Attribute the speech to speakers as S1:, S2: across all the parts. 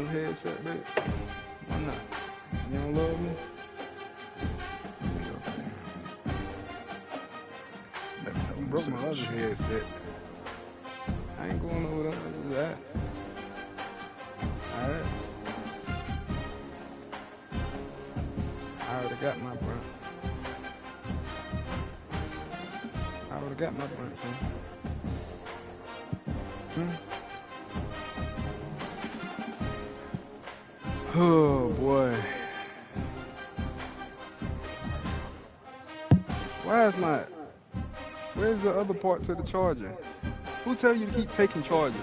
S1: headset, babe? Why not? You don't love me? You broke my other headset. I ain't going over there. I just asked. Alright. I already got my brunch. I already got my brunch, Oh boy. Where's the other part to the charger? Who tell you to keep taking chargers?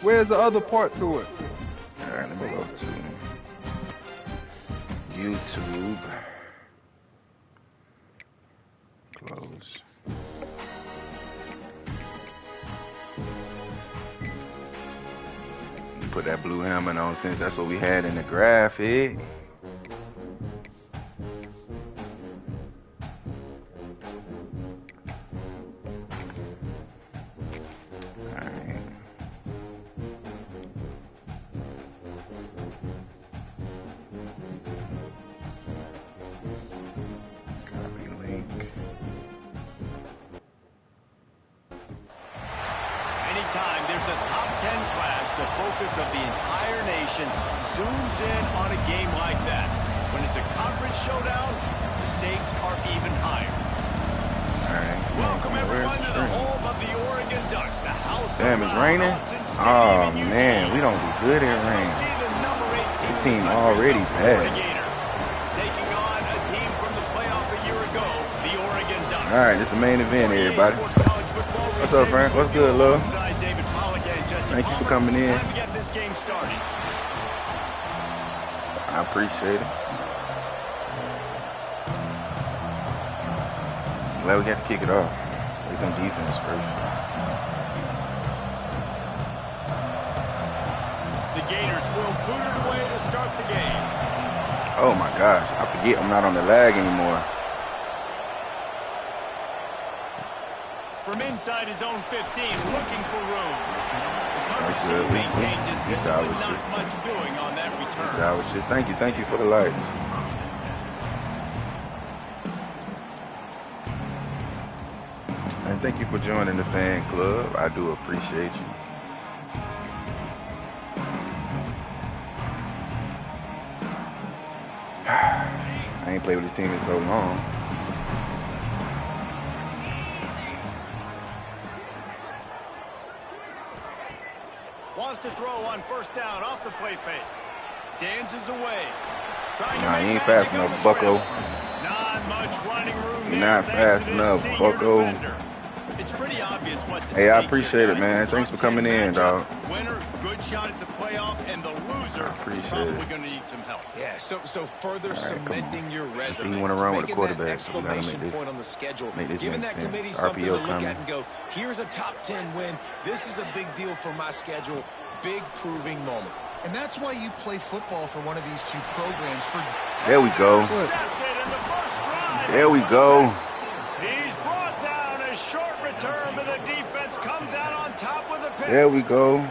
S1: Where's the other part to it?
S2: Alright, let me go to YouTube. Close. Put that blue helmet on since that's what we had in the graphic.
S3: Anytime there's a top 10 clash, the focus of the entire nation zooms in on a game like that. When it's a conference showdown, the stakes are even higher.
S2: All right.
S3: Welcome everyone to the home of the Oregon Ducks, the house.
S2: Damn, it's raining? Oh man, we don't do good in rain. The team already bad.
S3: Taking on a team from the playoff a year ago, the Oregon Ducks.
S2: All right, this is the main event, everybody. What's up, Frank? What's good, love? Thank you for coming in.
S3: Time to get this game started.
S2: I appreciate it. Glad we got to kick it off. Play some defense first.
S3: The Gators will boot it away to start the game.
S2: Oh my gosh, I forget I'm not on the lag anymore.
S3: From inside his own 15, looking for room.
S2: That's good.
S3: Maintained his discipline, not much doing on that return.
S2: Thank you for the lights. And thank you for joining the fan club. I do appreciate you. I ain't played with this team in so long.
S3: Wants to throw on first down off the play fake. Dances away.
S2: Nah, he ain't fast enough, bucko.
S3: Not much running room.
S2: You're not fast enough, bucko.
S3: It's pretty obvious what's at
S2: Hey, I
S3: stake
S2: appreciate
S3: here,
S2: it, man.
S3: guys.
S2: Thanks for coming in, dog.
S3: Winner, good shot at the playoff, and the loser is probably going to need some help.
S4: Yeah, so further cementing your resume.
S2: You want to run with a
S4: making
S2: quarterback.
S4: that exclamation point on the schedule,
S2: make
S4: giving that
S2: sense.
S4: committee something to
S2: RPO
S4: look
S2: coming.
S4: at and go, here's a top 10 win. This is a big deal for my schedule. Big proving moment.
S5: And that's why you play football for one of these two programs.
S2: There we go. There we go.
S3: He's brought down a short return, but the defense comes out on top with a pick.
S2: There we go.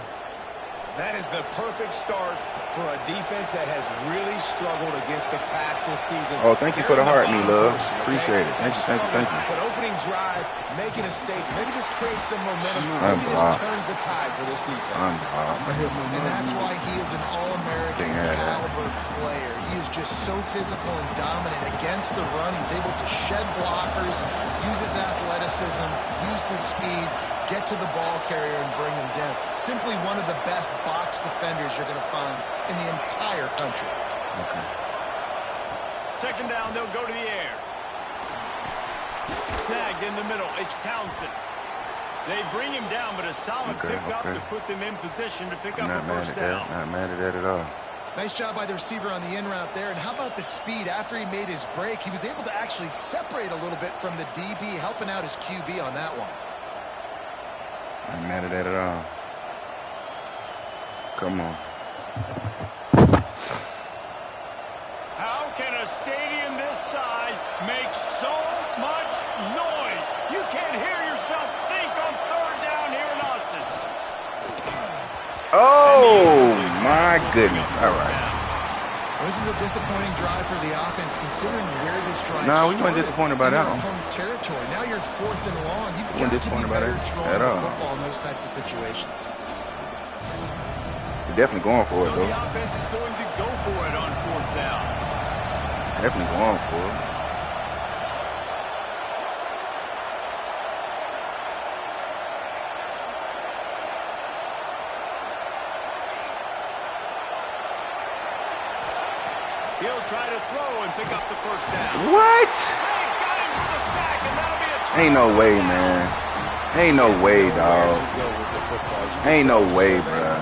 S4: That is the perfect start for a defense that has really struggled against the pass this season.
S2: Oh, thank you for the heart, me love. Appreciate it. Thank you.
S4: But opening drive, making a statement, maybe this creates some momentum. Maybe this turns the tide for this defense.
S5: And that's why he is an all-American caliber player. He is just so physical and dominant against the run. He's able to shed blockers, use his athleticism, use his speed, get to the ball carrier and bring him down. Simply one of the best box defenders you're going to find in the entire country.
S2: Okay.
S3: Second down, they'll go to the air. Snagged in the middle, it's Townsend. They bring him down, but a solid pickup to put them in position to pick up a first down.
S2: Not mad at that at all.
S5: Nice job by the receiver on the in route there. And how about the speed? After he made his break, he was able to actually separate a little bit from the DB, helping out his QB on that one.
S2: Not mad at that at all. Come on.
S3: How can a stadium this size make so much noise? You can't hear yourself think on third down here in Austin.
S2: Oh, my My goodness. All right.
S5: Well, this is a disappointing drive for the offense, considering where this drive
S2: No, we weren't disappointed by that one.
S5: Territory. Now you're 4th and long. You've
S2: We weren't
S5: got to be
S2: disappointed by
S5: better
S2: that
S5: throwing
S2: at
S5: the
S2: all.
S5: football in those types of situations.
S2: We're definitely going for it,
S3: So
S2: though.
S3: the offense is going to go for it on 4th down.
S2: Definitely going for it.
S3: He'll try to throw and pick up the first down.
S2: What?
S3: They got him for the sack, and that'll be a turnover.
S2: Ain't no way, man. Ain't no way, dog. Ain't no way, bro.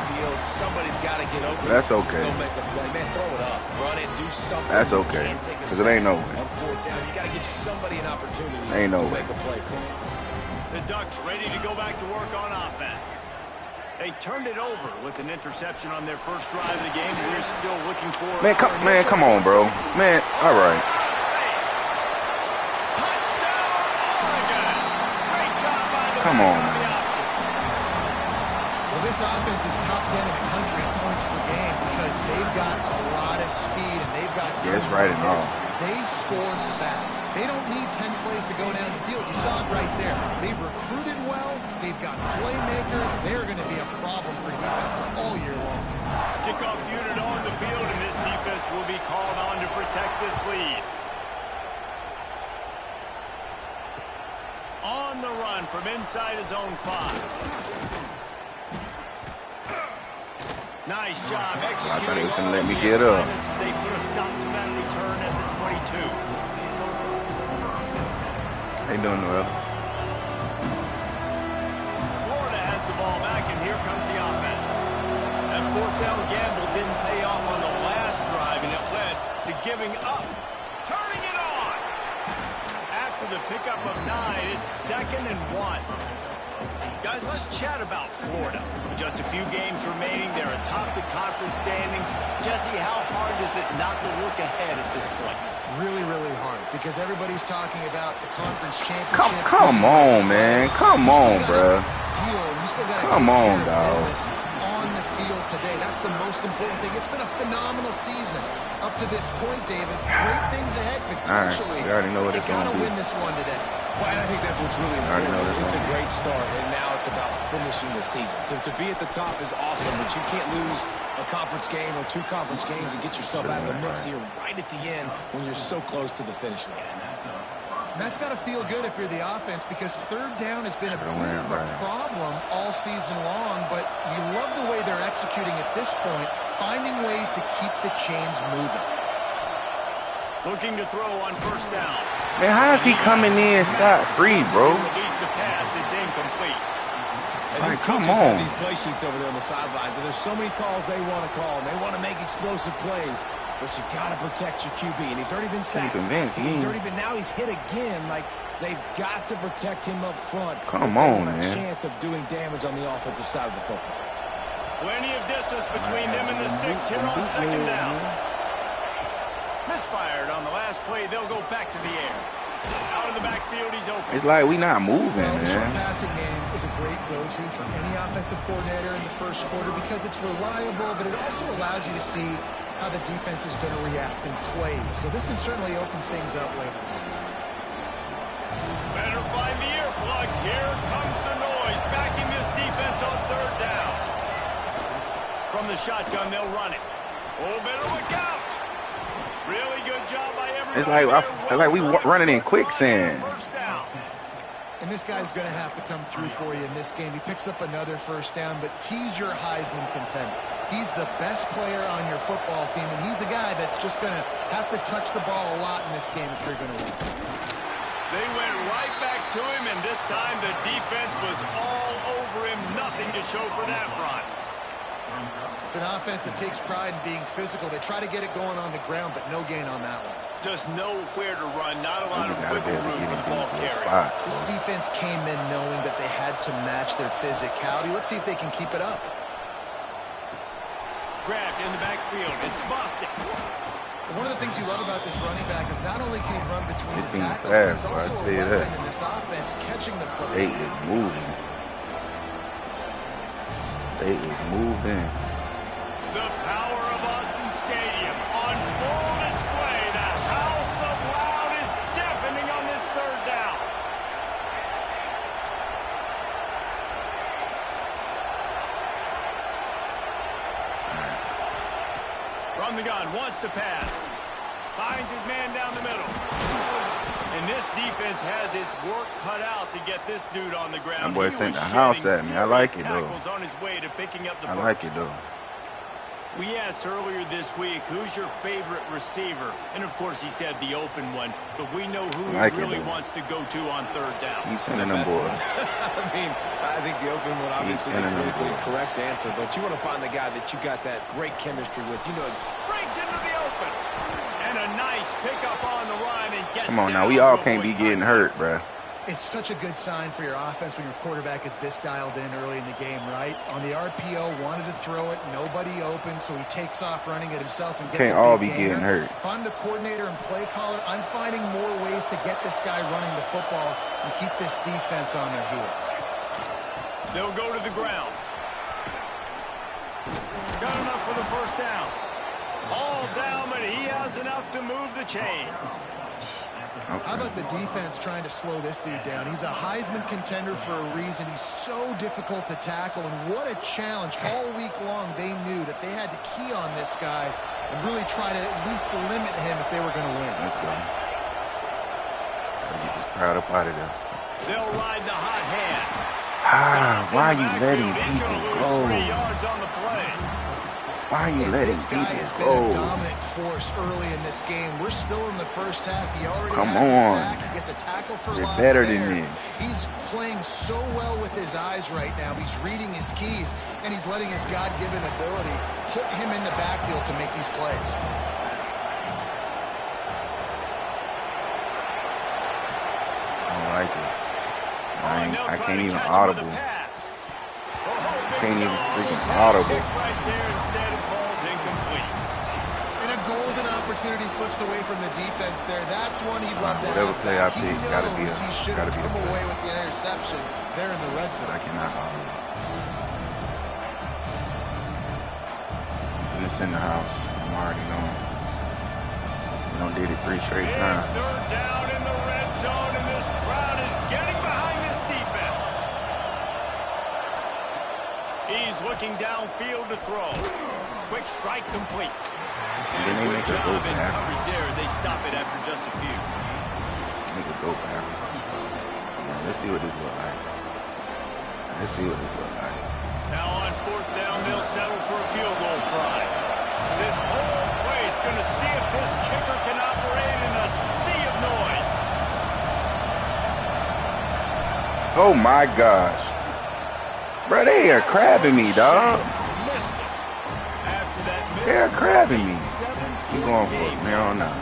S4: Somebody's got to get open.
S2: That's okay.
S4: Go make a play. Man, throw it up. Run it. Do something.
S2: That's okay.
S4: You can't take a
S2: Because it ain't no
S4: sack
S2: way.
S4: on 4th down. You got to give somebody an opportunity
S2: Ain't no
S4: to
S2: way.
S4: make a play for them.
S3: The Ducks ready to go back to work on offense. They turned it over with an interception on their first drive of the game. We're still looking for...
S2: Man, come on, bro. Man, all right.
S3: Touchdown, Oregon! Great job by the
S2: Come on,
S3: the
S2: man.
S3: option.
S5: Well, this offense is top 10 in the country in points per game because they've got a lot of speed and they've got...
S2: Yeah, it's right and wrong.
S5: They score fast. They don't need 10 plays to go down the field. You saw it right there. They've recruited well. They've got playmakers. They're going to be a problem for defenses all year long.
S3: Kickoff unit on the field, and this defense will be called on to protect this lead. On the run from inside his own 5. Nice job executing.
S2: I thought he was gonna
S3: all
S2: let me
S3: the
S2: get up.
S3: assignments as they put a stop to that return at the 22.
S2: How you doing, Noel?
S3: Florida has the ball back, and here comes the offense. That 4th down gamble didn't pay off on the last drive, and it led to giving up. Turning it on. After the pickup of 9, it's 2nd and 1. Guys, let's chat about Florida. With just a few games remaining, they're atop the conference standings. Jesse, how hard is it not to look ahead at this point?
S5: Really, really hard because everybody's talking about the conference championship.
S2: Come on, man. Come on, bro. Come on, dog.
S5: On the field today. That's the most important thing. It's been a phenomenal season up to this point, David. Great things ahead potentially.
S2: All right, we already know what
S5: They
S2: it's gonna
S5: gotta
S2: be.
S5: win this one today.
S4: Well, and I think that's what's really important. It's a great start, and now it's about finishing the season. To be at the top is awesome, but you can't lose a conference game or 2 conference games and get yourself out of the mix here right at the end when you're so close to the finish line.
S5: And that's got to feel good if you're the offense because 3rd down has been a bit of a problem all season long, but you love the way they're executing at this point, finding ways to keep the chains moving.
S3: Looking to throw on 1st down.
S2: Man, how is he coming in scot-free, bro?
S3: Release the pass. It's incomplete.
S4: And
S2: Like,
S4: these
S2: come
S4: coaches have
S2: on.
S4: these play sheets over there on the sidelines, and there's so many calls they want to call, and they want to make explosive plays, but you got to protect your QB, and he's already been sacked. Now he's hit again. Like, they've got to protect him up front.
S2: Come
S4: if they
S2: on,
S4: want a
S2: man.
S4: chance of doing damage on the offensive side of the football.
S3: Plenty of distance between them and the sticks here on 2nd down. Misfired on the last play. They'll go back to the air. Out of the backfield, he's open.
S2: It's like we not moving,
S5: Well, the short
S2: man.
S5: passing game is a great go-to for any offensive coordinator in the first quarter because it's reliable, but it also allows you to see how the defense is going to react and play. So this can certainly open things up later.
S3: Better find the earplugs. Here comes the noise. Backing this defense on 3rd down. From the shotgun, they'll run it. Oh, better look out. Really good job by everybody.
S2: It's like we running in quicksand.
S3: 1st down.
S5: And this guy's going to have to come through for you in this game. He picks up another 1st down, but he's your Heisman contender. He's the best player on your football team, and he's a guy that's just going to have to touch the ball a lot in this game if you're going to win.
S3: They went right back to him, and this time the defense was all over him. Nothing to show for that run.
S5: It's an offense that takes pride in being physical. They try to get it going on the ground, but no gain on that one.
S3: Just nowhere to run. Not a lot of
S2: Gotta be
S3: wiggle
S2: able to
S3: room
S2: get
S3: for the
S2: into
S3: ball
S2: this
S3: carrier.
S2: spot.
S5: This defense came in knowing that they had to match their physicality. Let's see if they can keep it up.
S3: Grabbed in the backfield. It's busted.
S5: One of the things you love about this running back is not only can he run between the
S2: It's
S5: tackles,
S2: fast,
S5: but he's also
S2: I'll
S5: a
S2: tell you
S5: weapon
S2: that.
S5: in this offense, catching the football.
S2: They is moving. They is moving.
S3: The power From the gun, wants to pass. Finds his man down the middle. And this defense has its work cut out to get this dude on the ground.
S2: That boy sent the house at me. I like it, though.
S3: On his way to picking up the
S2: I like it, though.
S3: We asked earlier this week, who's your favorite receiver? And, of course, he said the open one. But we know who he really wants to go to on third down.
S2: He's sending them boys.
S4: I mean, I think the open one obviously the politically correct answer. But you want to find the guy that you got that great chemistry with. You know,
S3: breaks into the open. And a nice pickup on the run and gets
S2: Come on now, we all can't be getting hurt, bruh.
S5: It's such a good sign for your offense when your quarterback is this dialed in early in the game, right? On the RPO, wanted to throw it, nobody open, so he takes off running it himself and gets
S2: can't all be getting hurt.
S5: If I'm the coordinator and play caller, I'm finding more ways to get this guy running the football and keep this defense on their heels.
S3: They'll go to the ground. Got enough for the first down. All down, but he has enough to move the chains.
S5: Okay. How about the defense trying to slow this dude down? He's a Heisman contender for a reason. He's so difficult to tackle, and what a challenge. All week long, they knew that they had to key on this guy and really try to at least limit him if they were going to win.
S2: Let's go. Get this crowd up out of there.
S3: They'll ride the hot hand.
S2: Why are you letting people go?
S3: 3 yards on the play.
S2: Why are you letting people go?
S5: This guy has been a dominant force early in this game. We're still in the first half. He already has a sack. He gets a tackle for loss.
S2: Better than this.
S5: He's playing so well with his eyes right now. He's reading his keys, and he's letting his God-given ability put him in the backfield to make these plays.
S2: I don't like it. I can't even audible. Can't even freaking audible.
S5: And a golden opportunity slips away from the defense there. That's one he'd love to
S2: whatever
S5: have
S2: play
S5: back.
S2: I pick, gotta be
S5: he should have come away with the interception there in the red zone.
S2: I cannot audible. And it's in the house. I'm already knowing. We done did it 3 straight times.
S3: Third down in the red zone, and this crowd is getting behind this defense. He's looking downfield to throw. Quick strike complete.
S2: And then they make it go back.
S3: Coverage there as they stop it after just a few.
S2: Make it go back. Let's see what this looks like. Let's see what this looks like.
S3: Now on fourth down, they'll settle for a field goal try. This whole place going to see if this kicker can operate in a sea of noise.
S2: Oh my gosh. Bro, they are crabbing me, dog. They're crabbing me. You going for it, man, now.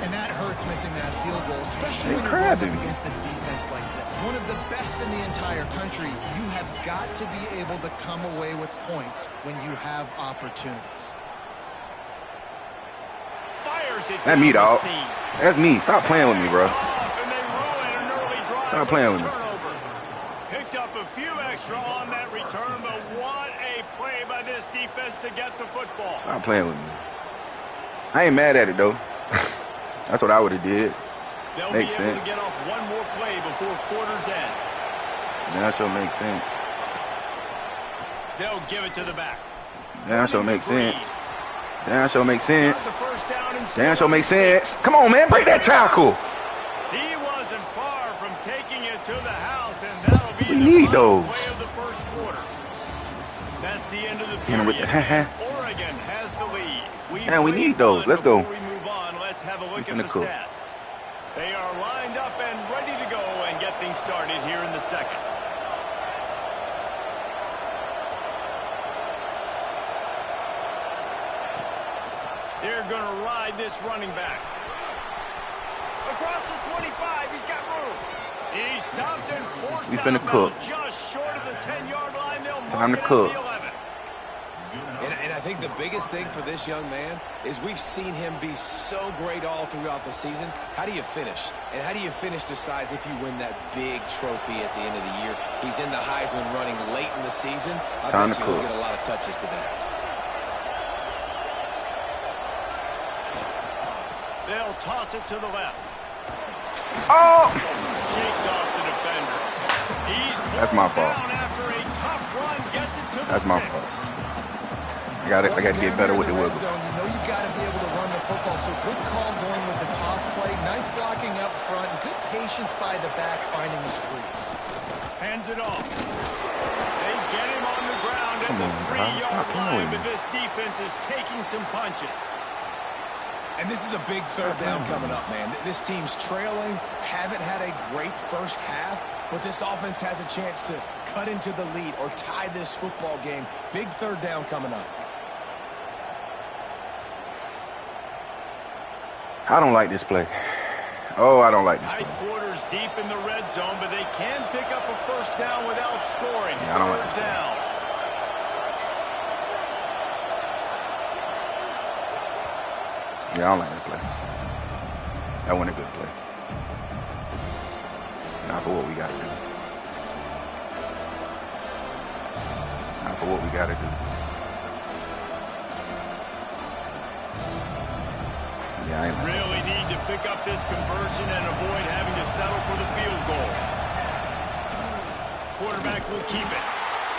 S5: And that hurts missing that field goal, especially when you're going up against a defense like this. One of the best in the entire country. You have got to be able to come away with points when you have opportunities.
S3: Fires it.
S2: That's me, dog. That's me. Stop playing with me, bro. Stop playing with me.
S3: Picked up a few extra on that return, but what a play by this defense to get the football.
S2: Stop playing with me. I ain't mad at it, though. That's what I would have did.
S3: They'll
S2: makes
S3: be able
S2: sense.
S3: to get off one more play before quarter's end.
S2: That sure makes sense.
S3: They'll give it to the back.
S2: That sure makes sense. That sure makes sense.
S3: That
S2: sure makes sense. Come on, man. Break that tackle.
S3: He wasn't far from taking it to the house, and that'll be
S2: We need those.
S3: play of the first quarter. That's the end of the period. Oregon has the lead.
S2: We need those. Let's go.
S3: Before we move on, let's have a look at the stats. They are lined up and ready to go and get things started here in the second. They're going to ride this running back. Across the 25, he's got room. He stopped and forced out just short of the 10-yard line. They'll mark it at the 11.
S4: And I think the biggest thing for this young man is we've seen him be so great all throughout the season. How do you finish? And how do you finish decides if you win that big trophy at the end of the year. He's in the Heisman running late in the season. I bet you he'll get a lot of touches today.
S3: They'll toss it to the left.
S2: Oh!
S3: Shakes off the defender. He's
S2: That's my fault.
S3: after a tough run, gets it to
S2: That's
S3: the
S2: my
S3: 6.
S2: fault. I got to get better with the wiggle.
S5: You know you've got to be able to run the football. So good call going with the toss play. Nice blocking up front. Good patience by the back finding the screens.
S3: Hands it off. They get him on the ground at the 3-yard line, but this defense is taking some punches.
S4: And this is a big third down coming up, man. This team's trailing, haven't had a great first half, but this offense has a chance to cut into the lead or tie this football game. Big third down coming up.
S2: I don't like this play. Oh, I don't like this play.
S3: Tight quarters deep in the red zone, but they can pick up a first down without scoring.
S2: Yeah, I don't like
S3: third down.
S2: Yeah, I don't like that play. That wasn't a good play. Not for what we got to do. Not for what we got to do. Yeah, I ain't like
S3: Really need to pick up this conversion and avoid having to settle for the field goal. Quarterback will keep it.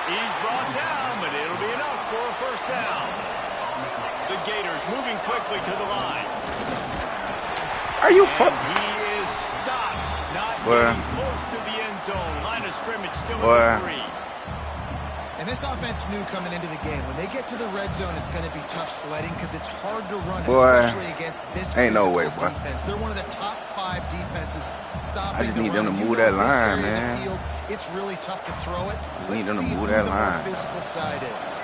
S3: He's brought down, but it'll be enough for a first down. The Gators moving quickly to the line.
S2: Are you
S3: He is stopped. Not getting close to the end zone. Line of scrimmage still at 3.
S5: And this offense knew coming into the game, when they get to the red zone, it's going to be tough sledding because it's hard to run, especially against this
S2: ain't no way,
S5: defense. They're one of the top 5 defenses stopping.
S2: I just need them to move that line, man.
S5: Field, it's really tough to throw it.
S2: We need them to move that line.
S5: The physical side is.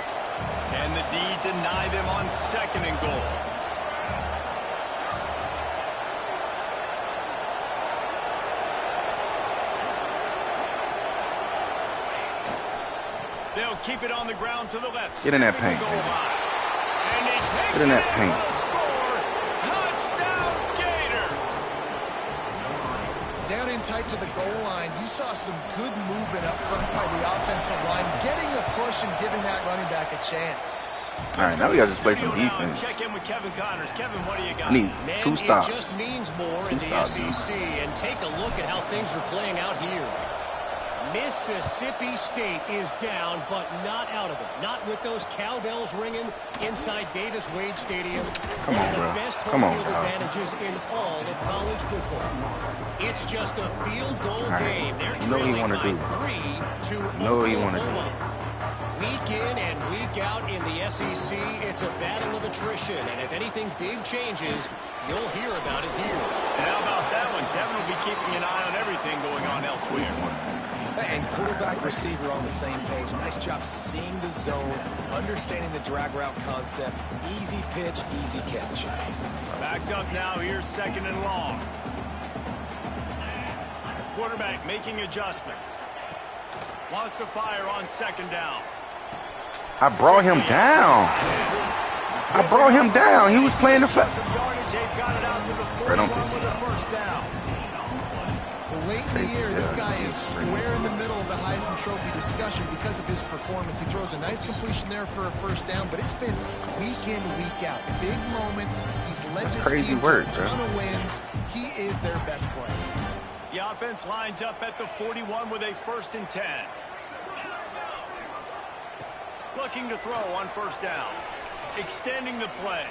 S3: And the D deny them on 2nd and goal. They'll keep it on the ground to the left.
S2: Get in that paint.
S3: And he takes
S2: Get in that paint.
S3: Score. Touchdown, Gators.
S5: Down in tight to the goal line, you saw some good movement up front by the offensive line, getting a push and giving that running back a chance.
S2: All right, now we got to just play some defense.
S3: Check in with Kevin Connors. Kevin, what do you got?
S2: I need 2 stops.
S6: It just means more in the SEC, and take a look at how things are playing out here. Mississippi State is down, but not out of it. Not with those cowbells ringing inside Davis-Wade Stadium.
S2: Come on, bro.
S6: The best
S2: Come
S6: home
S2: on,
S6: field
S2: bro.
S6: advantages in all of college football. It's just a field goal game. They're
S2: You know what you
S6: trailing
S2: wanna
S6: by
S2: do.
S6: 3 to
S2: You know what you wanna do.
S6: Oklahoma. Week in and week out in the SEC, it's a battle of attrition. And if anything big changes, you'll hear about it here.
S3: And how about that one? Kevin will be keeping an eye on everything going on elsewhere.
S4: And quarterback, receiver on the same page. Nice job seeing the zone, understanding the drag route concept. Easy pitch, easy catch.
S3: Backed up now. Here's 2nd and long. Quarterback making adjustments. Wants to fire on 2nd down.
S2: I brought him down. I brought him down. He was playing the
S3: Yardage, they've got it out to the 41
S2: Right, don't piss me
S3: with a
S2: off.
S3: first down.
S5: Well, late in the year, this guy is square in the middle of the Heisman Trophy discussion because of his performance. He throws a nice completion there for a first down, but it's been week in, week out. Big moments. He's led this
S2: crazy
S5: team
S2: work,
S5: to a ton
S2: bro.
S5: of wins. He is their best player.
S3: The offense lines up at the 41 with a 1st and 10. Looking to throw on 1st down. Extending the play.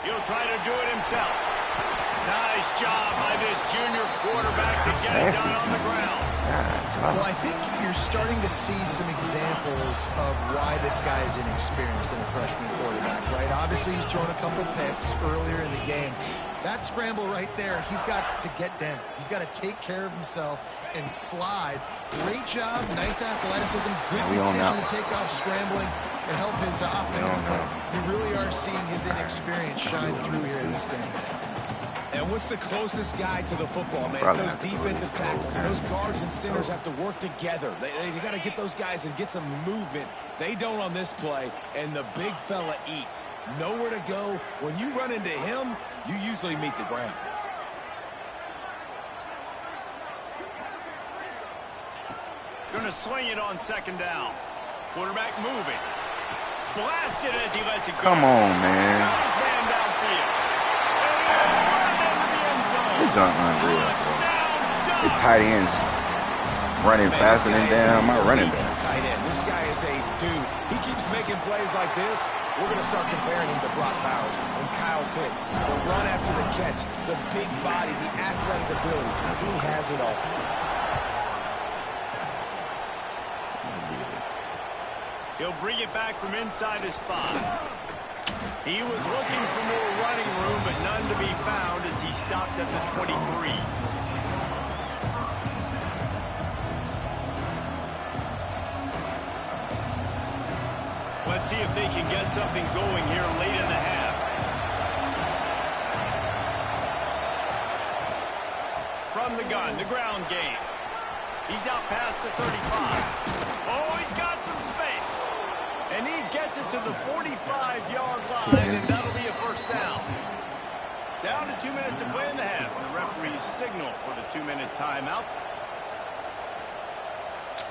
S3: He'll try to do it himself. Nice job by this junior quarterback to get it done on the ground.
S5: Well, I think you're starting to see some examples of why this guy is inexperienced in a freshman quarterback, right? Obviously, he's thrown a couple picks earlier in the game. That scramble right there, he's got to get down. He's got to take care of himself and slide. Great job, nice athleticism, good decision to take off scrambling and help his offense, but you really are seeing his inexperience shine through here in this game.
S4: And what's the closest guy to the football, man? It's those defensive tackles. Those guards and centers have to work together. They got to get those guys and get some movement. They don't on this play, and the big fella eats. Nowhere to go. When you run into him, you usually meet the ground.
S3: Going to swing it on 2nd down. Quarterback moving. Blasted as he lets it go.
S2: Come on, man.
S3: His man downfield.
S2: It's unreal, bro. It's tight ends. running faster than damn my running back.
S4: Tight end. This guy is a dude. He keeps making plays like this. We're going to start comparing him to Brock Bowers and Kyle Pitts. The run after the catch, the big body, the athletic ability. He has it all.
S3: He'll bring it back from inside his 5. He was looking for more running room, but none to be found as he stopped at the 23. Let's see if they can get something going here late in the half. From the gun, the ground game. He's out past the 35. Oh, he's got some space. And he gets it to the 45-yard line, and that'll be a first down. Down to 2 minutes to play in the half. The referee's signal for the 2-minute timeout.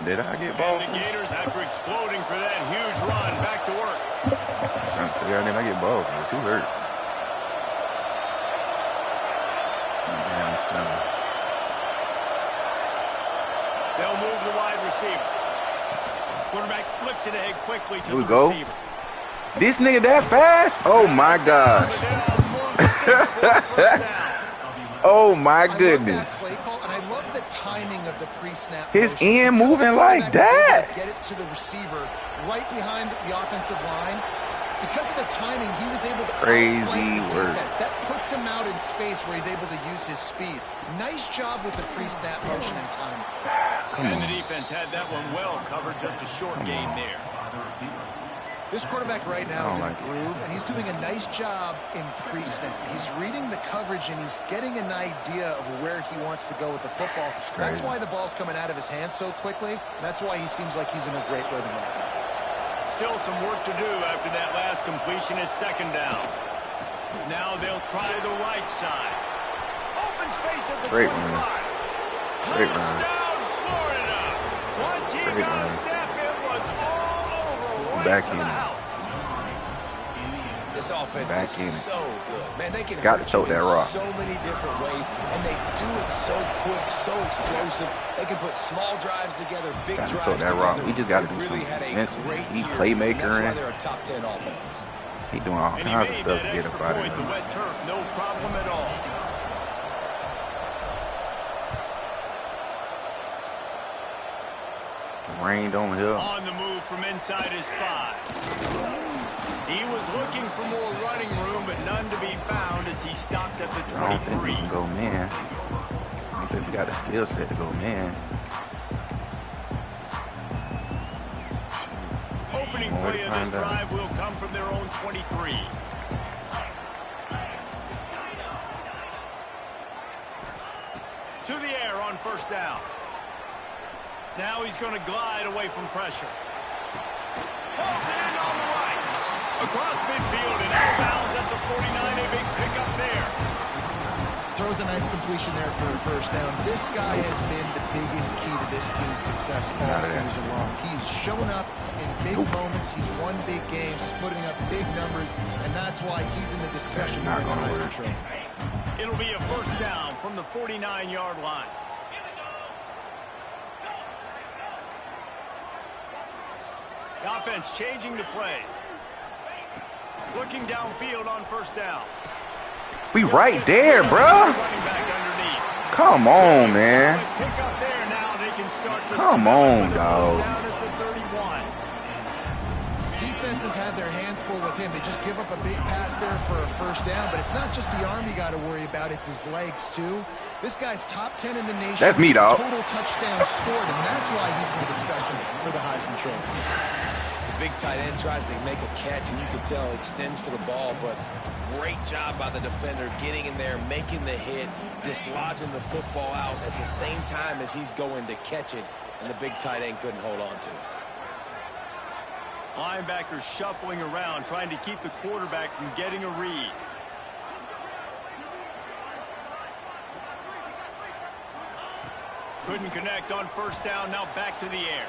S2: Did I get ball?
S3: And the Gators, after exploding for that huge run, back to work.
S2: Yeah, did I get ball? Who hurt?
S3: They'll move the wide receiver. Quarterback flips it ahead quickly to the
S2: go.
S3: receiver.
S2: This nigga that fast? Oh my gosh. Oh my goodness.
S5: Timing of the pre-snap.
S2: His end moving like that.
S5: Get it to the receiver right behind the offensive line. Because of the timing, he was able to
S2: crazy work.
S5: That puts him out in space where he's able to use his speed. Nice job with the pre-snap motion and timing.
S3: And the defense had that one well covered. Just a short gain there.
S5: This quarterback right now is in a groove, and he's doing a nice job in pre-snap. He's reading the coverage, and he's getting an idea of where he wants to go with the football. That's why the ball's coming out of his hands so quickly, and that's why he seems like he's in a great rhythm right now.
S3: Still some work to do after that last completion at second down. Now they'll try the right side. Open space at the 25.
S2: Great run.
S3: Touchdown, Florida. Once he got a step, it was all over. Right to the house.
S4: This offense is so good. Man, they can
S2: got to choke that rock.
S4: So many different ways, and they do it so quick, so explosive. They can put small drives together, big drives together.
S2: That rock. We just got to do something. He playmaker.
S4: That's why they're a top 10 offense.
S2: He doing all kinds of stuff to get up out of
S3: the wet turf, no problem at all.
S2: Rain don't help.
S3: On the move from inside his 5. He was looking for more running room, but none to be found as he stopped at the 23.
S2: I don't think we can go man. I don't think we got a skill set to go man.
S3: Opening play of this drive will come from their own 23. To the air on first down. Now he's going to glide away from pressure. Pulls it in on the right. Across midfield and out of bounds at the 49. A big pickup there.
S5: Throws a nice completion there for a first down. This guy has been the biggest key to this team's success all season long. He's shown up in big moments. He's won big games. He's putting up big numbers, and that's why he's in the discussion for the Heisman Trophy.
S3: It'll be a first down from the 49-yard line. The offense changing the play. Looking downfield on first down.
S2: We right there, bro. Come on, man. Come on, dog.
S5: Defenses have their hands full with him. They just give up a big pass there for a first down, but it's not just the arm you got to worry about, it's his legs too. This guy's top 10 in the nation.
S2: That's me, dog.
S5: Total touchdowns scored, and that's why he's in the discussion for the Heisman Trophy.
S4: The big tight end tries to make a catch, and you can tell he extends for the ball, but great job by the defender getting in there, making the hit, dislodging the football out at the same time as he's going to catch it, and the big tight end couldn't hold on to it.
S3: Linebackers shuffling around, trying to keep the quarterback from getting a read. Couldn't connect on first down, now back to the air.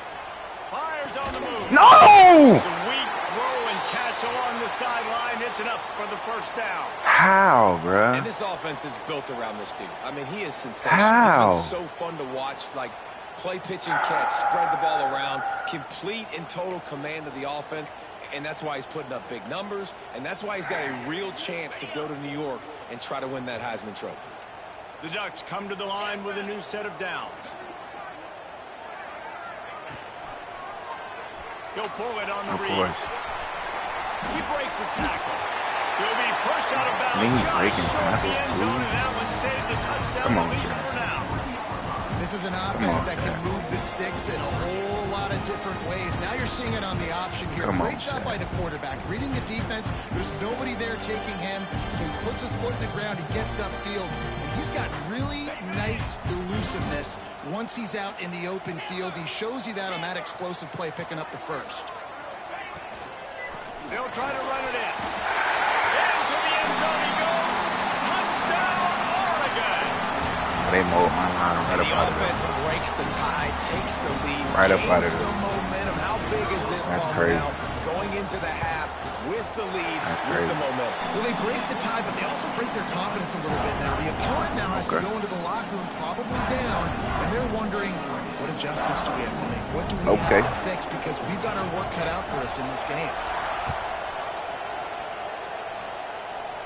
S3: Fires on the move.
S2: No!
S3: Sweet throw and catch along the sideline. It's enough for the first down.
S2: How, bro?
S4: And this offense is built around this dude. I mean, he is sensational.
S2: How?
S4: He's been so fun to watch. Like, Play, pitch, and catch. Spread the ball around. Complete and total command of the offense. And that's why he's putting up big numbers. And that's why he's got a real chance to go to New York and try to win that Heisman Trophy.
S3: The Ducks come to the line with a new set of downs. He'll pull it on the read. He breaks a tackle. He'll be pushed out of bounds.
S2: He's breaking tackles too. Come on,
S3: for now.
S5: This is an offense that can move the sticks in a whole lot of different ways. Now you're seeing it on the option here. Great job by the quarterback. Reading the defense, there's nobody there taking him, so he puts his foot in the ground, he gets upfield. And he's got really nice elusiveness once he's out in the open field. He shows you that on that explosive play, picking up the first.
S3: They'll try to run it in. Into the end zone he goes. Touchdown, Oregon.
S2: They mold my line right up out of
S4: The offense
S2: it.
S4: breaks the tie, takes the lead,
S2: Right up out of it.
S4: some momentum. How big is this
S2: That's
S4: ball
S2: crazy.
S4: now? Going into the half with the lead, with the momentum.
S5: Well, they break the tie, but they also break their confidence a little bit now. The opponent now has to go into the locker room probably down, and they're wondering, what adjustments do we have to make? What do we have to fix? Because we've got our work cut out for us in this game.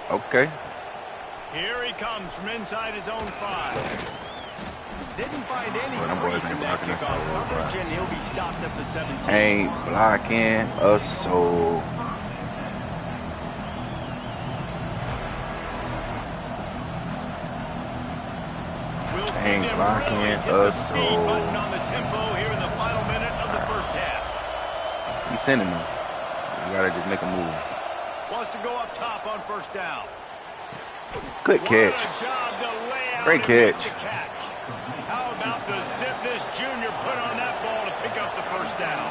S2: Okay.
S3: Here he comes from inside his own 5. Didn't find any
S2: boys
S3: crease in
S2: ain't
S3: that
S2: blocking us
S3: kickoff
S2: so well,
S3: coverage, and he'll be stopped at the 17.
S2: Ain't blocking us so.
S3: We'll see
S2: Ain't
S3: them
S2: blocking
S3: really hit the
S2: us
S3: speed
S2: so.
S3: button on the tempo here in the final minute of the first half.
S2: He's sending them. You gotta just make a move.
S3: Wants to go up top on first down.
S2: Good catch.
S3: What a job to lay out
S2: Great
S3: and make
S2: catch.
S3: the catch. How about the zip this junior put on that ball to pick up the first down?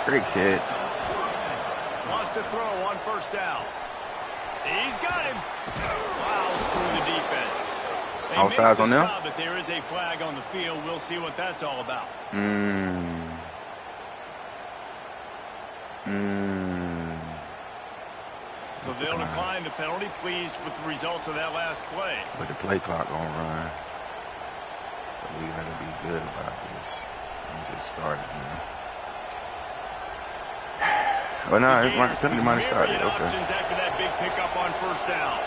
S2: Great catch.
S3: Wants to throw on first down. He's got him. Plows through the defense. They
S2: Outsides
S3: make the
S2: on them?
S3: stop, but there is a flag on the field. We'll see what that's all about. So they'll decline the penalty, pleased with the results of that last play.
S2: But the play clock gonna run. So we gotta be good about this. Once it started, man. Well, no, it's penalty might have started.
S3: Myriad
S2: Okay.
S3: options after that big pickup on first down.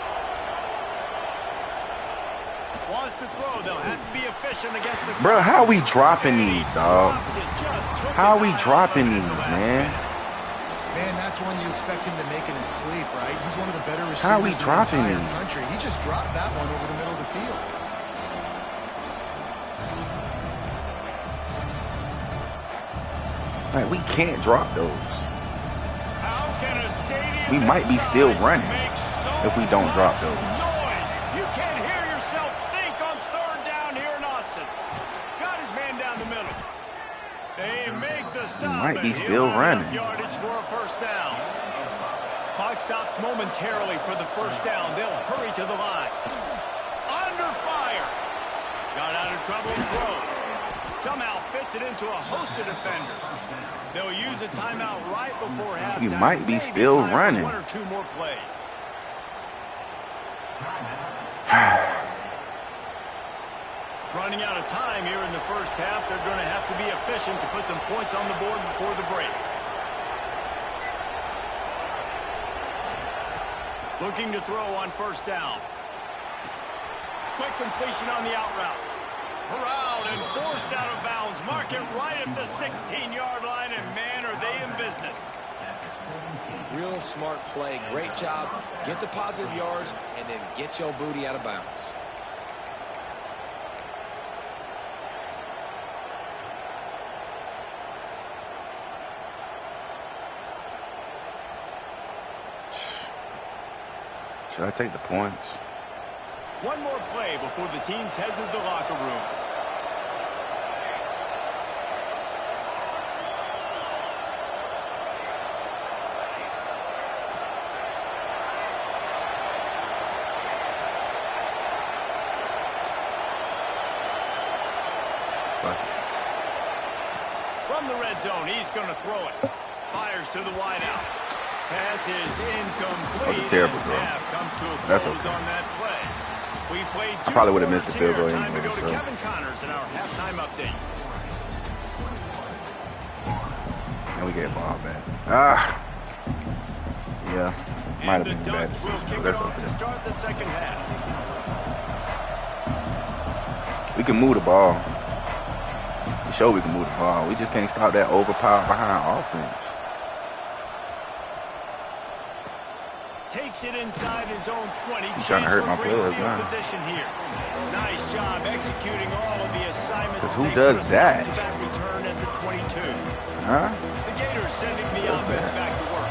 S3: Wants to throw. They'll have to be efficient against the...
S2: Bro, how we dropping these, dog? How we dropping these, man?
S5: Man, that's one you expect him to make in his sleep, right? He's one of the better receivers
S2: How are we
S5: in the
S2: dropping
S5: entire
S2: these?
S5: country. He just dropped that one over the middle of the field.
S2: Like, we can't drop those.
S3: How can a stadium
S2: We might be
S3: this
S2: still
S3: size
S2: running
S3: make so
S2: if we don't drop
S3: much
S2: those.
S3: noise? You can't hear yourself think on third down here in Autzen. Got his man down the middle. They make the stop.
S2: might be
S3: and he'll
S2: still
S3: have
S2: running.
S3: enough yardage for a first down. Clock stops momentarily for the first down. They'll hurry to the line. Under fire. Got out of trouble and throws. Somehow fits it into a host of defenders. They'll use a timeout right before halftime.
S2: We might be
S3: Maybe
S2: still
S3: time for
S2: running.
S3: one or two more plays. Running out of time here in the first half. They're going to have to be efficient to put some points on the board before the break. Looking to throw on first down. Quick completion on the out route. Corralled and forced out of bounds. Mark it right at the 16-yard line, and man, are they in business.
S4: Real smart play. Great job. Get the positive yards, and then get your booty out of bounds.
S2: Should I take the points?
S3: One more play before the teams head to the locker rooms. From the red zone, he's going to throw it. Fires to the wideout. Pass is incomplete.
S2: That was a terrible throw.
S3: Half comes to a
S2: That's
S3: close
S2: okay.
S3: on that play.
S2: I probably would have missed the field goal
S3: Time to
S2: anyway.
S3: go to
S2: So.
S3: Kevin Connors in our halftime update.
S2: And we get ball back. Ah. Yeah. Might have been a bad decision.
S3: Will kick
S2: That's
S3: it off
S2: okay.
S3: to start the second half.
S2: We can move the ball. We show we can move the ball. We just can't stop that overpowered behind offense.
S3: Takes it inside his own 20.
S2: He's trying to hurt my players now.
S3: Position here. Nice job executing all of the assignments.
S2: Because who does that?
S3: Return at the 22.
S2: Huh?
S3: The Gators sending the offense back to work.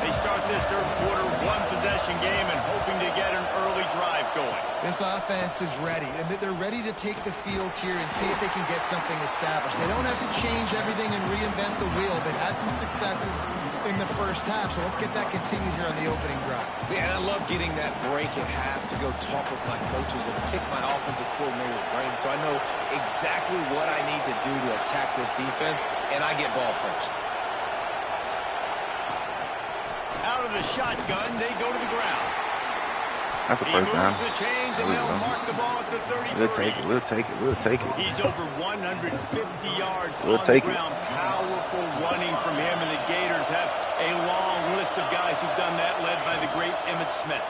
S3: They start this third quarter one-possession game and hoping to get an early drive going.
S5: This offense is ready, and they're ready to take the field here and see if they can get something established. They don't have to change everything and reinvent the wheel. They've had some successes in the first half, so let's get that continued here on the opening drive.
S4: Yeah, and I love getting that break at half to go talk with my coaches and pick my offensive coordinator's brain so I know exactly what I need to do to attack this defense, and I get ball first.
S3: Out of the shotgun, they go to the ground.
S2: That's the first down.
S3: The chains and they'll mark the ball at the 33.
S2: We'll take it. We'll take it. We'll take it.
S3: He's over 150 yards
S2: We'll
S3: on
S2: take
S3: the
S2: it.
S3: ground. Powerful running from him, and the Gators have a long list of guys who've done that, led by the great Emmitt Smith.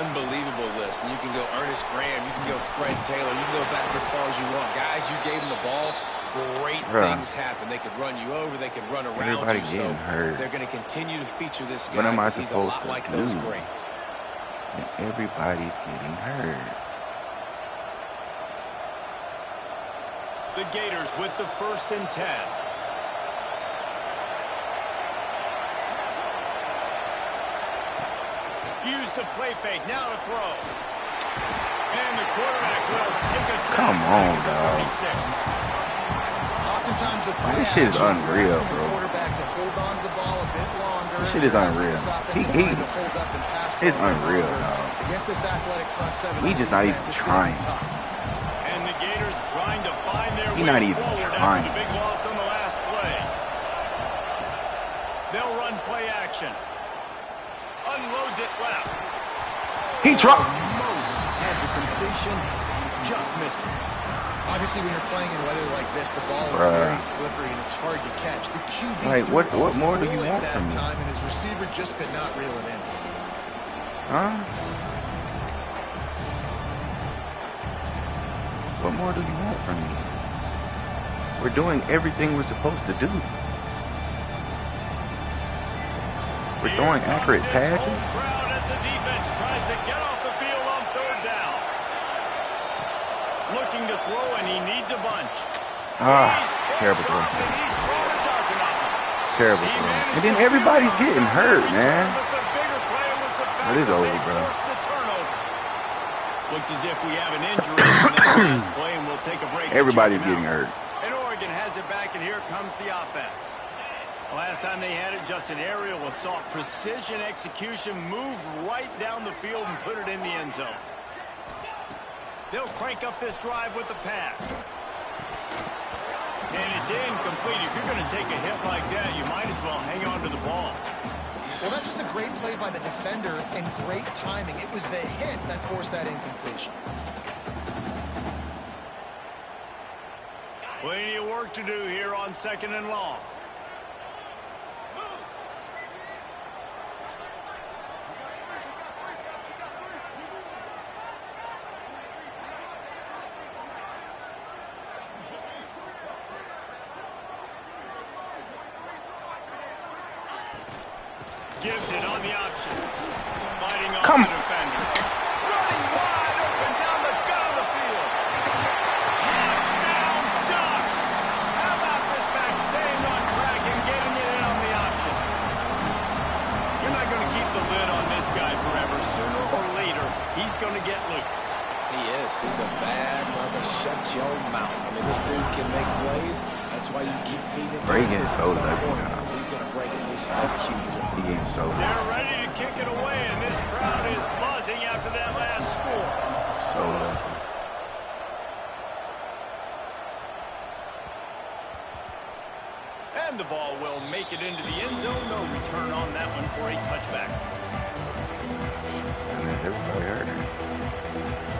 S4: Unbelievable list. And you can go Ernest Graham. You can go Fred Taylor. You can go back as far as you want. Guys, you gave them the ball. Great things happen. They could run you over. They could run around
S2: Everybody
S4: you.
S2: getting hurt.
S4: They're going to continue to feature this guy.
S2: What am I
S4: because he's a
S2: supposed
S4: lot
S2: to
S4: like
S2: do?
S4: those greats.
S2: And everybody's getting hurt.
S3: The Gators with the 1st and 10. Use the play fake. Now to throw. And the quarterback will take a sack.
S2: Come on, dog.
S5: Oftentimes with play
S2: This shit is
S5: action,
S2: unreal,
S5: you're asking the
S2: bro.
S5: quarterback to hold on to the ball a bit longer.
S2: This shit is
S5: You're asking
S2: unreal.
S5: this offensive line to hold up and pass
S2: It's
S5: for a bit
S2: unreal,
S5: longer.
S2: dog.
S5: Against this athletic front seven,
S2: We just not even
S5: defense, it's gonna be
S2: trying.
S5: tough.
S3: And the Gators trying to find their
S2: You're
S3: way
S2: not even
S3: forward
S2: trying.
S3: after the big loss on the last play. They'll run play action. Unloads it left.
S2: He dropped.
S3: Most had the completion, just missed it.
S5: Obviously, when you're playing in weather like this, the ball is very slippery and it's hard to catch. The QB
S2: Like,
S5: threw
S2: what more do you
S5: bullet
S2: want
S5: that
S2: from me?
S5: time, and his receiver just could not reel it in.
S2: Huh? What more do you want from me? We're doing everything we're supposed to do. We're throwing accurate passes.
S3: Crowd as the defense tries to get off the field on 3rd down. Looking to throw, and he needs a bunch.
S2: Terrible throw.
S3: He's thrown a dozen of them.
S2: Terrible
S3: He
S2: throw.
S3: managed
S2: And then
S3: to
S2: everybody's
S3: finish
S2: getting
S3: on
S2: hurt,
S3: return,
S2: man.
S3: but the bigger play was the fact
S2: It is
S3: that
S2: over,
S3: they
S2: bro.
S3: forced the turnover. Looks as if we have an injury in that last play, and we'll take a break.
S2: Everybody's
S3: to check
S2: getting
S3: him out.
S2: hurt.
S3: And Oregon has it back, and here comes the offense. Last time they had it, just an aerial assault. Precision execution, moved right down the field and put it in the end zone. They'll crank up this drive with the pass. And it's incomplete. If you're going to take a hit like that, you might as well hang on to the ball.
S5: Well, that's just a great play by the defender and great timing. It was the hit that forced that incompletion.
S3: Plenty of work to do here on 2nd and long. Gives it on the option. Fighting off the defender. Running wide open down the gut of the field. Touchdown Ducks! How about this back staying on track and getting it in on the option? You're not going to keep the lid on this guy forever. Sooner or later, he's going to get loose.
S4: He is. He's a bad mother. Shut your mouth. I mean, this dude can make plays. That's why you keep feeding him.
S2: Breaking so lucky.
S4: He's going to break it loose and make a huge play.
S2: He getting so lucky.
S3: They're ready to kick it away, and this crowd is buzzing after that last score.
S2: So lucky.
S3: And the ball will make it into the end zone. No return on that one for a touchback.
S2: And then everybody hurt him.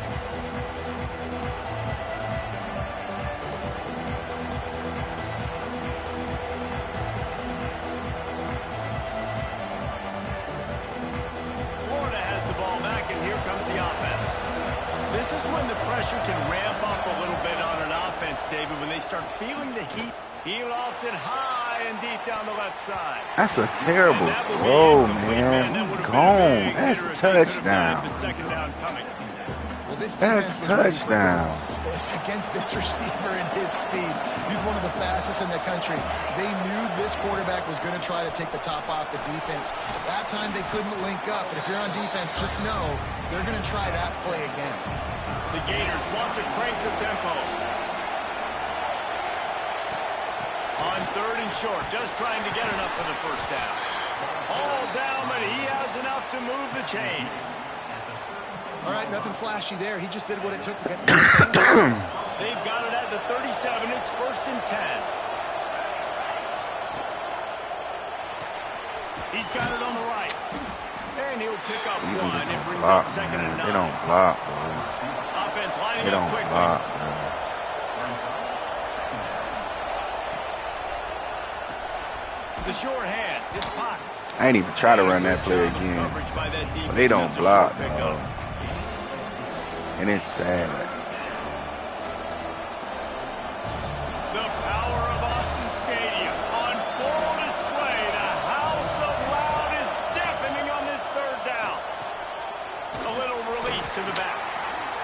S3: This is when the pressure can ramp up a little bit on an offense, David, when they start feeling the heat. He lofts it high and deep down the left side.
S2: That's a terrible throw, man. Gone. That's a touchdown.
S5: Well, this
S2: That's touchdown.
S5: Against this receiver and his speed. He's one of the fastest in the country. They knew this quarterback was going to try to take the top off the defense. That time they couldn't link up. And if you're on defense, just know they're going to try that play again.
S3: The Gators want to crank the tempo. On 3rd and short, just trying to get enough for the first down. All down, but he has enough to move the chains.
S5: All right, nothing flashy there. He just did what it took to get the first down.
S3: They've got it at the 37. It's 1st and 10. He's got it on the right. And he'll pick up one. It brings up 2nd and 9.
S2: They don't block, bro.
S3: Offense lining
S2: They
S3: up
S2: don't
S3: quickly.
S2: block, bro.
S3: The short hands, it's Potts.
S2: I ain't even try to run that play again. But they don't block, bro. And it's sad.
S3: The power of Austin Stadium on full display. The house of loud is deafening on this 3rd down. A little release to the back.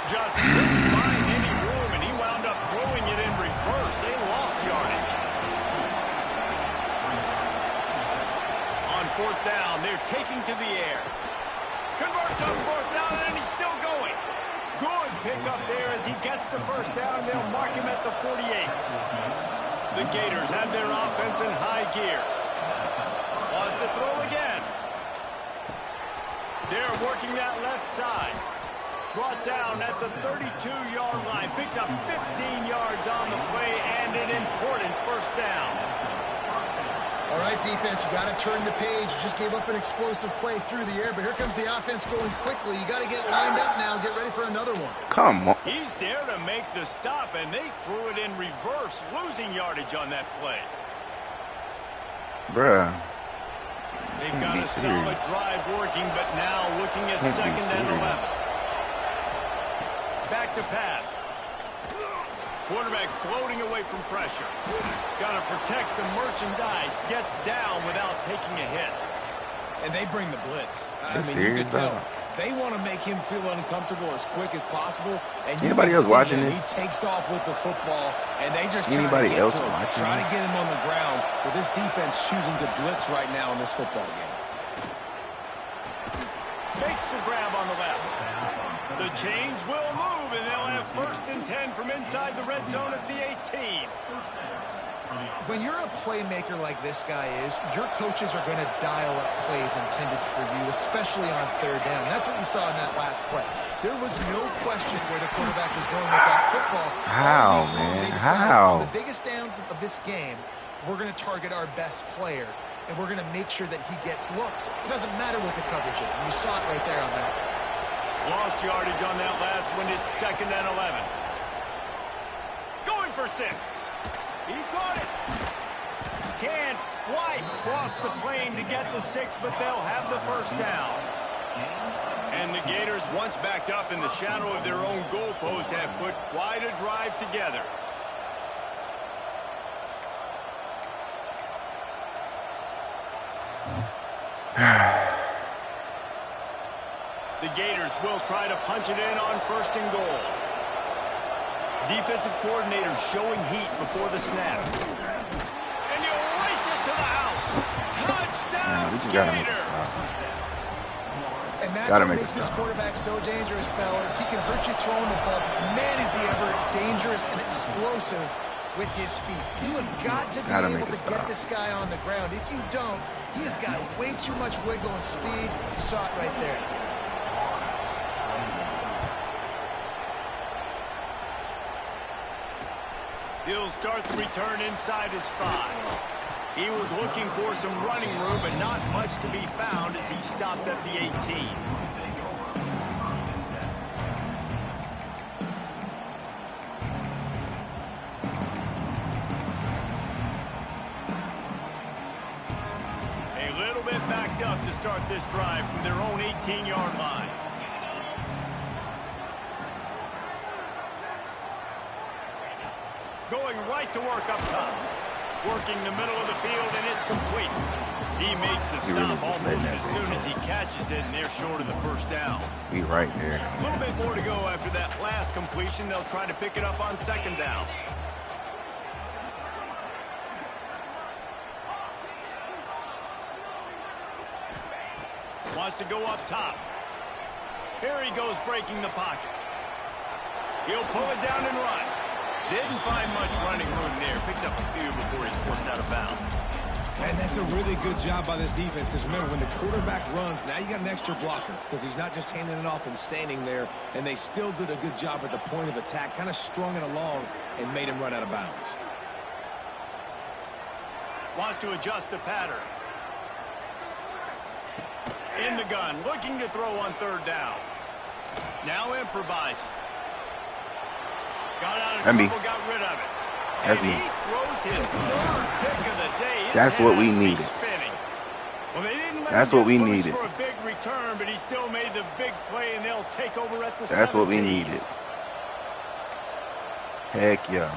S3: Just couldn't find any room, and he wound up throwing it in reverse. They lost yardage. On 4th down, they're taking to the air. Converts on 4th down, and he's still going. Good pickup there as he gets the first down. They'll mark him at the 48. The Gators have their offense in high gear. Wants to throw again. They're working that left side. Brought down at the 32-yard line. Picks up 15 yards on the play and an important first down.
S5: All right, defense, you got to turn the page. You just gave up an explosive play through the air, but here comes the offense going quickly. You got to get lined up now. Get ready for another one.
S2: Come on.
S3: He's there to make the stop, and they threw it in reverse, losing yardage on that play.
S2: Bruh.
S3: They've got a solid drive working, but now looking at 2nd and 11. Back to pass. Quarterback floating away from pressure. Got to protect the merchandise. Gets down without taking a hit.
S4: And they bring the blitz. I mean,
S2: serious,
S4: you can tell.
S2: dog.
S4: They want to make him feel uncomfortable as quick as possible. And
S2: Anybody else watching this?
S4: He takes off with the football, and they just
S2: Anybody
S4: try to
S2: else
S4: get to him,
S2: watching
S4: try to
S2: this?
S4: get him on the ground. But this defense choosing to blitz right now in this football game.
S3: Makes the grab on the left. The change will move, and they'll have 1st and 10 from inside the red zone at the 18.
S5: When you're a playmaker like this guy is, your coaches are going to dial up plays intended for you, especially on 3rd down. That's what you saw in that last play. There was no question where the quarterback was going with that football.
S2: How, man? How?
S5: On the biggest downs of this game, we're going to target our best player, and we're going to make sure that he gets looks. It doesn't matter what the coverage is, and you saw it right there on that.
S3: Lost yardage on that last one. It's 2nd and 11. Going for 6. He caught it. Can't quite cross the plane to get the 6, but they'll have the first down. And the Gators, once backed up in the shadow of their own goalpost, have put quite a drive together. The Gators will try to punch it in on 1st and goal. Defensive coordinator showing heat before the snap. And you race it to the house. Touchdown,
S2: We just gotta make a
S3: Gators.
S2: stop.
S5: And that's
S2: Gotta
S5: what
S2: make
S5: makes
S2: a
S5: this
S2: stop.
S5: quarterback so dangerous, fellas. He can hurt you throwing the ball. Man, is he ever dangerous and explosive with his feet. You have got to be able to get this guy on the ground. If you don't, he has got way too much wiggle and speed. You saw it right there.
S3: He'll start the return inside his 5. He was looking for some running room, but not much to be found as he stopped at the 18. A little bit backed up to start this drive from their own 18-yard line. Going right to work up top. Working the middle of the field, and it's complete. He makes the stop almost as soon as he catches it, and they're short of the first down.
S2: Be right there.
S3: A little bit more to go after that last completion. They'll try to pick it up on second down. Wants to go up top. Here he goes breaking the pocket. He'll pull it down and run. Didn't find much running room there. Picks up a few before he's forced out of bounds.
S4: And that's a really good job by this defense, because remember, when the quarterback runs, now you got an extra blocker, because he's not just handing it off and standing there, and they still did a good job at the point of attack, kind of strung it along and made him run out of bounds.
S3: Wants to adjust the pattern. In the gun, looking to throw on third down. Now improvising. Got out of trouble, got rid of it.
S2: That's
S3: and
S2: me.
S3: he throws his third pick of the day. His
S2: That's what we
S3: head
S2: needed.
S3: spinning. Well, they didn't let
S2: That's
S3: him
S2: what we
S3: get loose
S2: needed.
S3: for a big return, but he still made the big play, and they'll take over at the
S2: That's
S3: 17.
S2: what we needed. Heck yeah.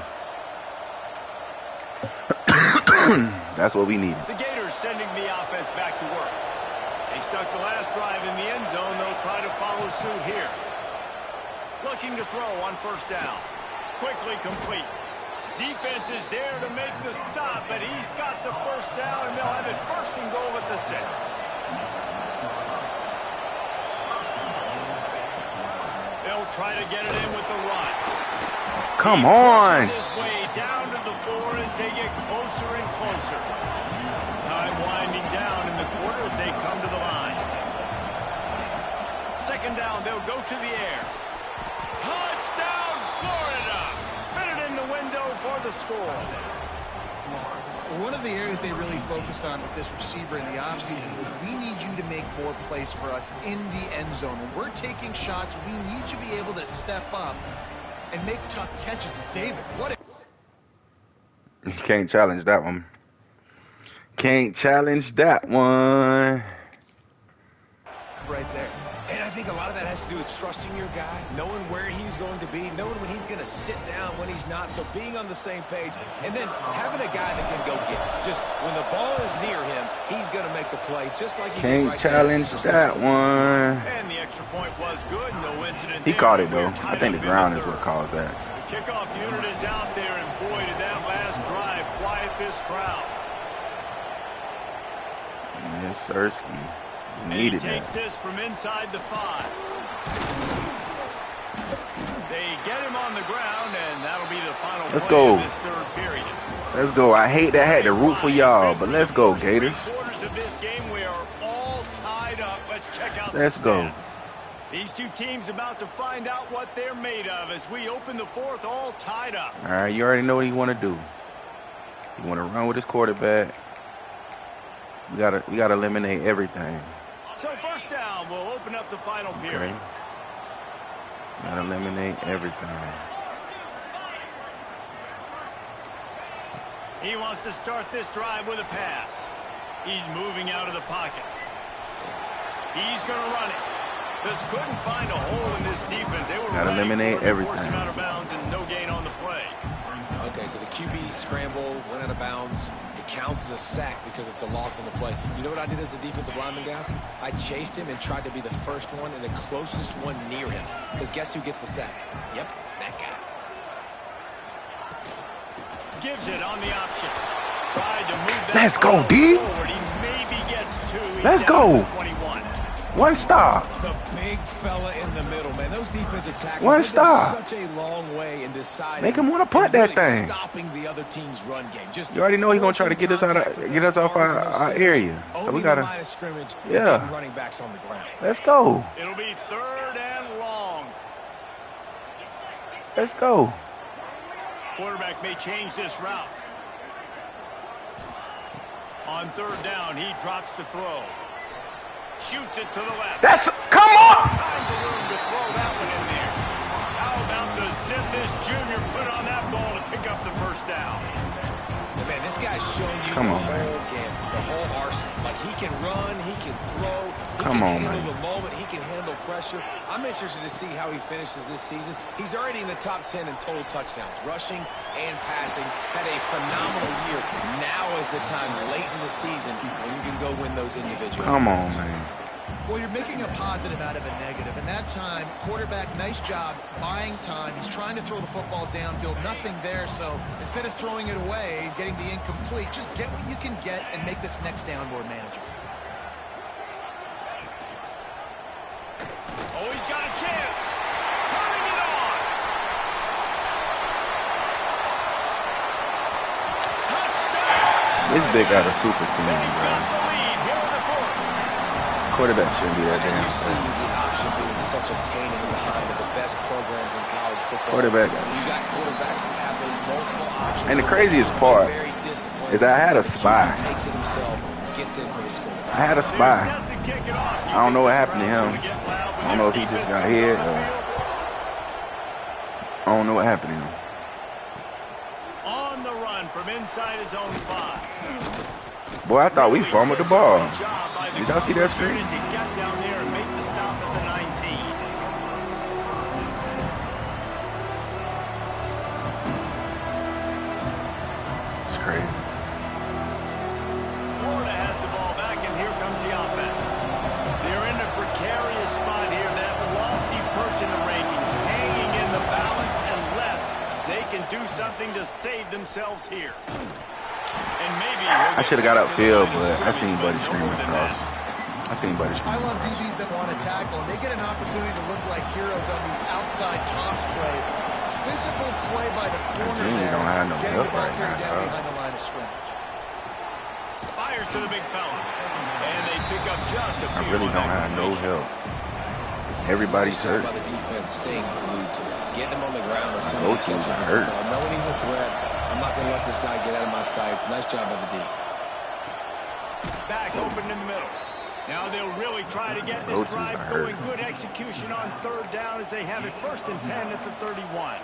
S2: That's what we needed.
S3: The Gators sending the offense back to work. They stuck the last drive in the end zone. They'll try to follow suit here. Looking to throw on first down. Quickly complete. Defense is there to make the stop, but he's got the first down, and they'll have it first and goal at the 6. They'll try to get it in with the run.
S2: Come on.
S3: He pushes his way down to the 4 as they get closer and closer. Time winding down in the quarter as they come to the line. Second down, they'll go to the air. Touchdown, Florida! Fit it in the window for the score.
S5: One of the areas they really focused on with this receiver in the offseason was, we need you to make more plays for us in the end zone. When we're taking shots, we need you to be able to step up and make tough catches. David, what
S2: You can't challenge that one. Can't challenge that one.
S5: right there.
S4: And I think a lot of that has to do with trusting your guy, knowing where he's going to be, knowing when he's going to sit down, when he's not, so being on the same page, and then having a guy that can go get it. Just when the ball is near him, he's going to make the play, just like he did
S2: Can't
S4: right
S2: challenge
S4: there.
S2: that one.
S3: And the extra point was good. No incident
S2: He
S3: there.
S2: caught it, though.
S3: We're
S2: I
S3: tied
S2: think the
S3: up in
S2: ground is
S3: third.
S2: what caused that.
S3: The kickoff unit is out there, and boy, did that last drive quiet this crowd.
S2: Yes, Sirski.
S3: And he
S2: Needed
S3: takes
S2: that.
S3: this from inside the 5. They get him on the ground, and that'll be the final
S2: Let's
S3: play
S2: go.
S3: of this third period.
S2: Let's go. I hate that I had to root for y'all, but let's go, Gators.
S3: Quarters of this game, we are all tied up. Let's check out
S2: Let's
S3: the
S2: go.
S3: stats. These two teams about to find out what they're made of as we open the fourth, all tied up.
S2: All right, you already know what you want to do. You want to run with his quarterback. We gotta eliminate everything.
S3: So first down, we'll open up the final
S2: Okay.
S3: period.
S2: Gotta eliminate everything.
S3: He wants to start this drive with a pass. He's moving out of the pocket. He's going to run it. Just couldn't find a hole in this defense. They were
S2: Gotta
S3: ready
S2: eliminate
S3: for it to force him
S2: everything.
S3: out of bounds and no gain on the play.
S4: Okay, so the QB scramble, went out of bounds. It counts as a sack because it's a loss on the play. You know what I did as a defensive lineman, guys? I chased him and tried to be the first one and the closest one near him. Because guess who gets the sack? Yep, that guy.
S3: Gives it on the option. Tried to move that
S2: Let's go,
S3: ball
S2: D.
S3: forward. He maybe gets 2. He's
S2: Let's
S3: down
S2: go.
S3: to 21.
S2: One stop.
S4: The big fella in the middle, man. Those defensive tackles,
S2: One
S4: they go
S2: stop.
S4: such a long way in deciding.
S2: Make him wanna punt
S4: and
S2: that
S4: really
S2: thing.
S4: Stopping the other team's run game. Just
S2: You already know he's gonna try to
S4: forcing
S2: get us out of,
S4: contact with
S2: get
S4: those
S2: us off
S4: guards
S2: our
S4: and those centers,
S2: area. So
S4: owning
S2: we
S4: the
S2: gotta.
S4: line of scrimmage and
S2: Yeah.
S4: getting running backs on the ground.
S2: Let's go.
S3: It'll be third and long.
S2: Let's go.
S3: Quarterback may change this route. On third down, he drops to throw. Shoots it to the left.
S2: That's come on.
S3: Kinds of room to throw that one in there. How about the zip this junior put on that ball to pick up the first down?
S4: And man, this guy's showing you
S2: Come
S4: the
S2: on, man.
S4: whole game, the whole arsenal. Like, he can run, he can throw,
S2: Come on,
S4: handle
S2: man.
S4: the moment. He can handle pressure. I'm interested to see how he finishes this season. He's already in the top 10 in total touchdowns, rushing and passing. Had a phenomenal year. Now is the time late in the season when you can go win those individuals.
S2: Come on, man.
S5: Well, you're making a positive out of a negative. And that time, quarterback, nice job buying time. He's trying to throw the football downfield. Nothing there. So instead of throwing it away, getting the incomplete, just get what you can get and make this next down more manageable.
S3: Oh, he's got a chance. Turning it on. Touchdown.
S2: This big got a super team,
S3: And he's
S2: bro.
S3: got the lead here in the fourth.
S2: Quarterback shouldn't be that
S4: And
S2: damn
S4: you see
S2: fast.
S4: the option being such a pain in the behind of the best programs in college football.
S2: Quarterback.
S4: You got quarterbacks that have those multiple options.
S2: And the craziest part
S4: Very disciplined.
S2: is I had a spy.
S4: He takes it himself, gets in for the score.
S2: I had a
S3: They're
S2: spy.
S3: set to kick it off.
S2: I don't know what happened to
S3: Crowd's
S2: him.
S3: gonna get loud when
S2: I don't know if
S3: their
S2: he just
S3: defense
S2: got
S3: comes
S2: hit
S3: on the
S2: or
S3: field.
S2: I don't know what happened to him.
S3: On the run from inside his own 5.
S2: Boy, I thought we fumbled the ball.
S3: Job by the
S2: Did y'all see that
S3: coverage
S2: screen?
S3: unit to get down there and make the stop at the 19.
S2: It's crazy.
S3: Florida has the ball back, and here comes the offense. They're in a precarious spot here. That lofty perch in the rankings, hanging in the balance unless they can do something to save themselves here. And maybe
S2: I should have got upfield, but I seen Buddy screaming across. I seen Buddy
S5: I
S2: screaming
S5: love
S2: across.
S5: DBs that want to tackle, and they get an opportunity to look like heroes on these outside toss plays. Physical play by the corner
S2: Jimmy
S5: there,
S2: don't have no
S5: getting
S2: help
S5: the ball
S2: right
S5: carried
S2: now,
S5: down
S2: bro.
S5: behind the line of scrimmage.
S3: fires to the big fella. And they pick up just a few.
S2: I really
S3: on
S2: don't
S3: that
S2: have no
S3: completion.
S2: help. Everybody's
S4: Nice job
S2: hurt.
S4: by the defense, staying glued to it, getting him on the ground as soon as he
S2: Both teams
S4: catches the
S2: are hurt.
S4: football. Knowing he's a threat, I'm not going to let this guy get out of my sights. Nice job by the D.
S3: Back open in the middle. Now they'll really try to get this
S2: Both teams
S3: drive
S2: are hurt.
S3: going. Good execution on 3rd down as they have it 1st and 10 at the 31.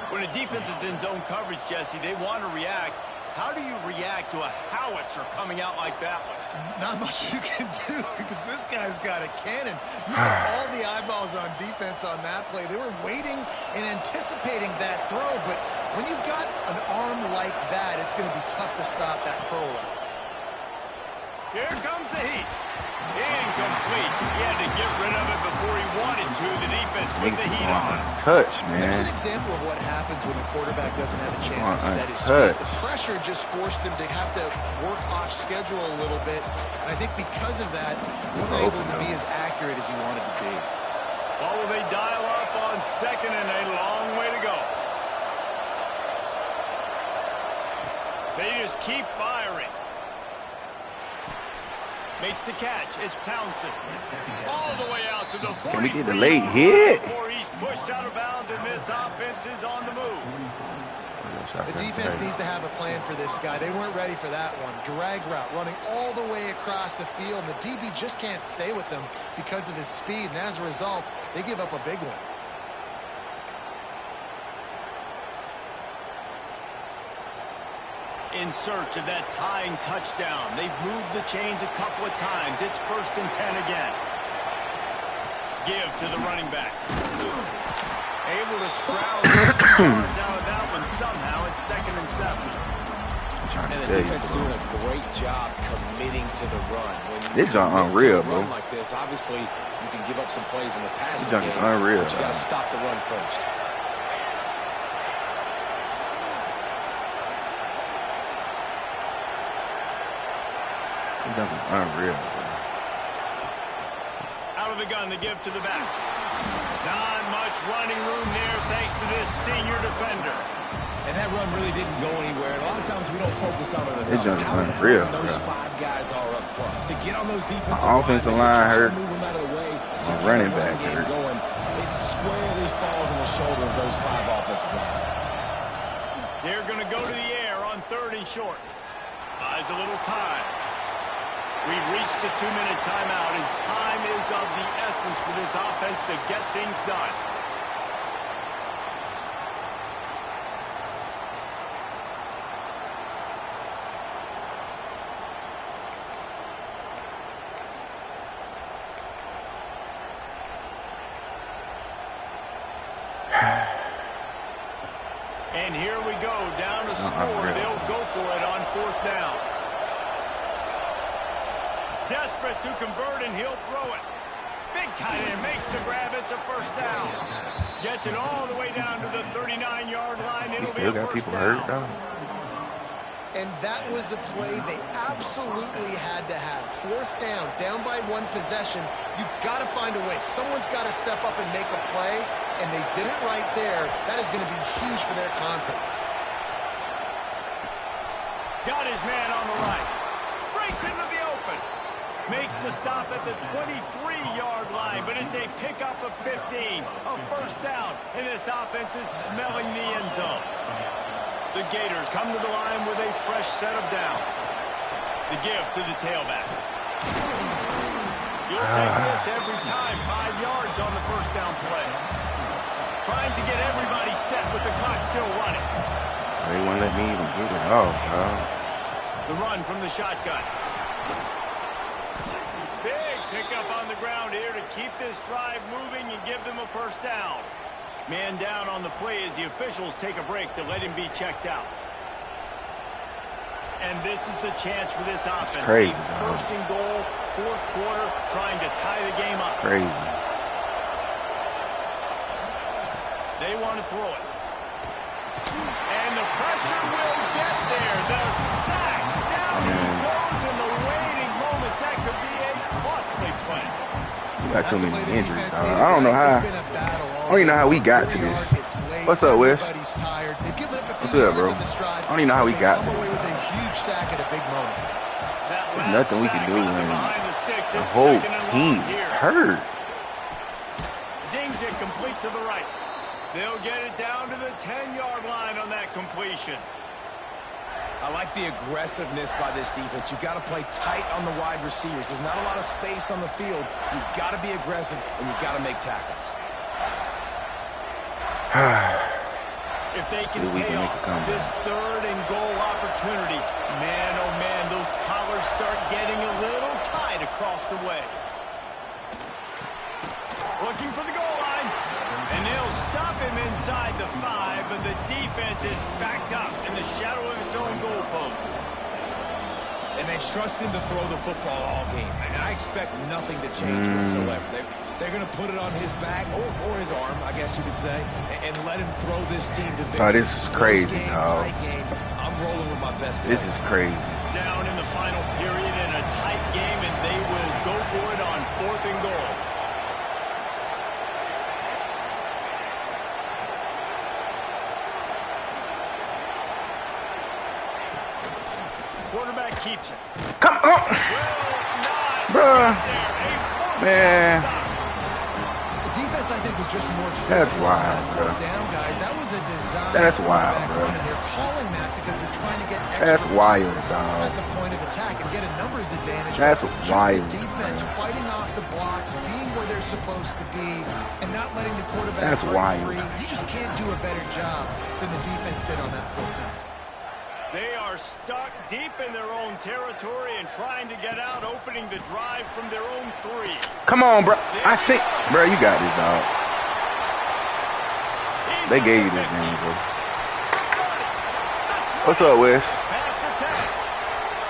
S3: When a defense is in zone coverage, Jesse, they want to react. How do you react to a howitzer coming out like that one?
S5: Not much you can do because this guy's got a cannon. You saw all the eyeballs on defense on that play. They were waiting and anticipating that throw, but when you've got an arm like that, it's going to be tough to stop that curl route.
S3: Here comes the heat. Incomplete. He had to get rid of it before he wanted to. The defense put the heat on.
S2: Touch,
S5: There's an
S2: man.
S5: example of what happens when the quarterback doesn't have a chance
S2: Come on,
S5: to set his
S2: touch.
S5: feet. The pressure just forced him to have to work off schedule a little bit, and I think because of that, he wasn't able to be as accurate as he wanted to be.
S3: Well, will they dial up on 2nd and a long way to go? They just keep firing. Makes the catch. It's Townsend. All the way out to the 43.
S2: Can we get a late hit?
S3: Before he's pushed out of bounds, and this offense is on the move.
S5: The defense needs to have a plan for this guy. They weren't ready for that one. Drag route running all the way across the field. The DB just can't stay with him because of his speed, and as a result, they give up a big one.
S3: In search of that tying touchdown. They've moved the chains a couple of times. It's 1st and 10 again. Give to the running back. Able to scrounge yards out of that one somehow. It's 2nd and 7.
S4: And the defense doing a great job committing to the run. When
S2: This is
S4: commit to
S2: unreal,
S4: a run
S2: bro.
S4: like this, obviously, you can give up some plays in the passing
S2: This
S4: game,
S2: is unreal,
S4: but you got to
S2: man.
S4: stop the run first.
S2: Unreal, bro.
S3: Out of the gun to give to the back. Not much running room there thanks to this senior defender.
S4: And that run really didn't go anywhere. And a lot of times we don't focus on it
S2: This
S4: enough.
S2: junk is
S4: How
S2: unreal,
S4: important those
S2: bro.
S4: 5 guys are up front. To get on those defensive
S2: My offensive
S4: linemen, to
S2: line
S4: try to
S2: hurt.
S4: move them out of the way, to
S2: My
S4: get
S2: running
S4: the run
S2: back
S4: game
S2: hurt.
S4: going, it squarely falls on the shoulder of those 5 offensive linemen.
S3: They're going to go to the air on 3rd and short. Buys a little time. We've reached the 2-minute timeout, and time is of the essence for this offense to get things done. And here we go, down to score. They'll go for it on 4th down. Desperate to convert, and he'll throw it. Big tight end makes the grab. It's a 1st down. Gets it all the way down to the 39-yard line. It'll be a 1st down.
S5: And that was a play they absolutely had to have. 4th down by 1 possession. You've got to find a way. Someone's got to step up and make a play, and they did it right there. That is going to be huge for their confidence.
S3: Got his man on the right. Breaks into the open. Makes the stop at the 23-yard line, but it's a pickup of 15. A 1st down, and this offense is smelling the end zone. The Gators come to the line with a fresh set of downs. The give to the tailback. You'll take this every time. 5 yards on the 1st down play. Trying to get everybody set with the clock still running.
S2: They won't let me even get it off, bro.
S3: The run from the shotgun. Big pickup on the ground here to keep this drive moving and give them a 1st down. Man down on the play as the officials take a break to let him be checked out. And this is the chance for this offense.
S2: Crazy,
S3: 1st and goal, 4th quarter, trying to tie the game up.
S2: Crazy.
S3: They want to throw it. And the pressure will get there. The sack. Down he goes in the waiting moments. That could be a costly play.
S2: We got too many injuries. I don't know how. I don't even know how we got to this. What's up, Wes? What's up, bro? I don't even know how we got to this. There's nothing we can do, man. The whole team is hurt.
S3: Zings it complete to the right. They'll get it down to the 10-yard line on that completion.
S4: I like the aggressiveness by this defense. You've got to play tight on the wide receivers. There's not a lot of space on the field. You've got to be aggressive, and you've got to make tackles.
S3: If they can pay off this 3rd and goal opportunity, man, oh man, those collars start getting a little tight across the way. Looking for the goal line. And they'll stop him inside the 5, but the defense is backed up in the shadow of its own goalpost.
S4: And they've trusted him to throw the football all game. And I expect nothing to change whatsoever. They're going to put it on his back, or his arm, I guess you could say, and let him throw this team to victory.
S2: Oh, this is crazy, dog.
S4: I'm rolling with my best player.
S2: This is crazy.
S3: Down in the final period in a tight game, and they will go for it on 4th and goal. Quarterback keeps it.
S2: Come on. Bruh. Man.
S5: The defense, I think, was just more physical.
S2: That's wild, bro.
S5: Down, guys. That was a design.
S2: That's wild, bro.
S5: And they're calling that because they're trying to get extra
S2: That's wild, dog.
S5: at the point of attack and get a numbers advantage.
S2: That's wild.
S5: The defense fighting off the blocks, being where they're supposed to be, and not letting the quarterback run free. You just can't do a better job than the defense did on that 4th down.
S3: They are stuck deep in their own territory and trying to get out, opening the drive from their own 3.
S2: Come on, bro. I see. Bro, you got this, dog. They gave you this game, bro. What's up, Wes?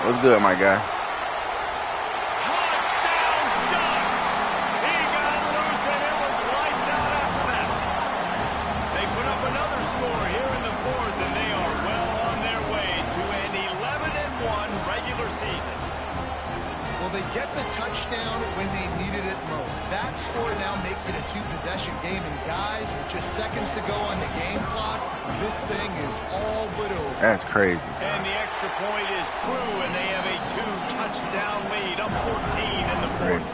S2: What's good, my guy?
S3: Touchdown, Ducks! He got loose, and it was lights out after that. They put up another score here in the 4th, and they are well on their way to an 11-1 regular season.
S5: Well, they get the touchdown when they needed it most. That score now makes it a 2-possession game. And guys, with just seconds to go on the game clock, this thing is all but over.
S2: That's crazy.
S3: And the extra point is true, and they have a 2-touchdown lead, up 14 in the 4th.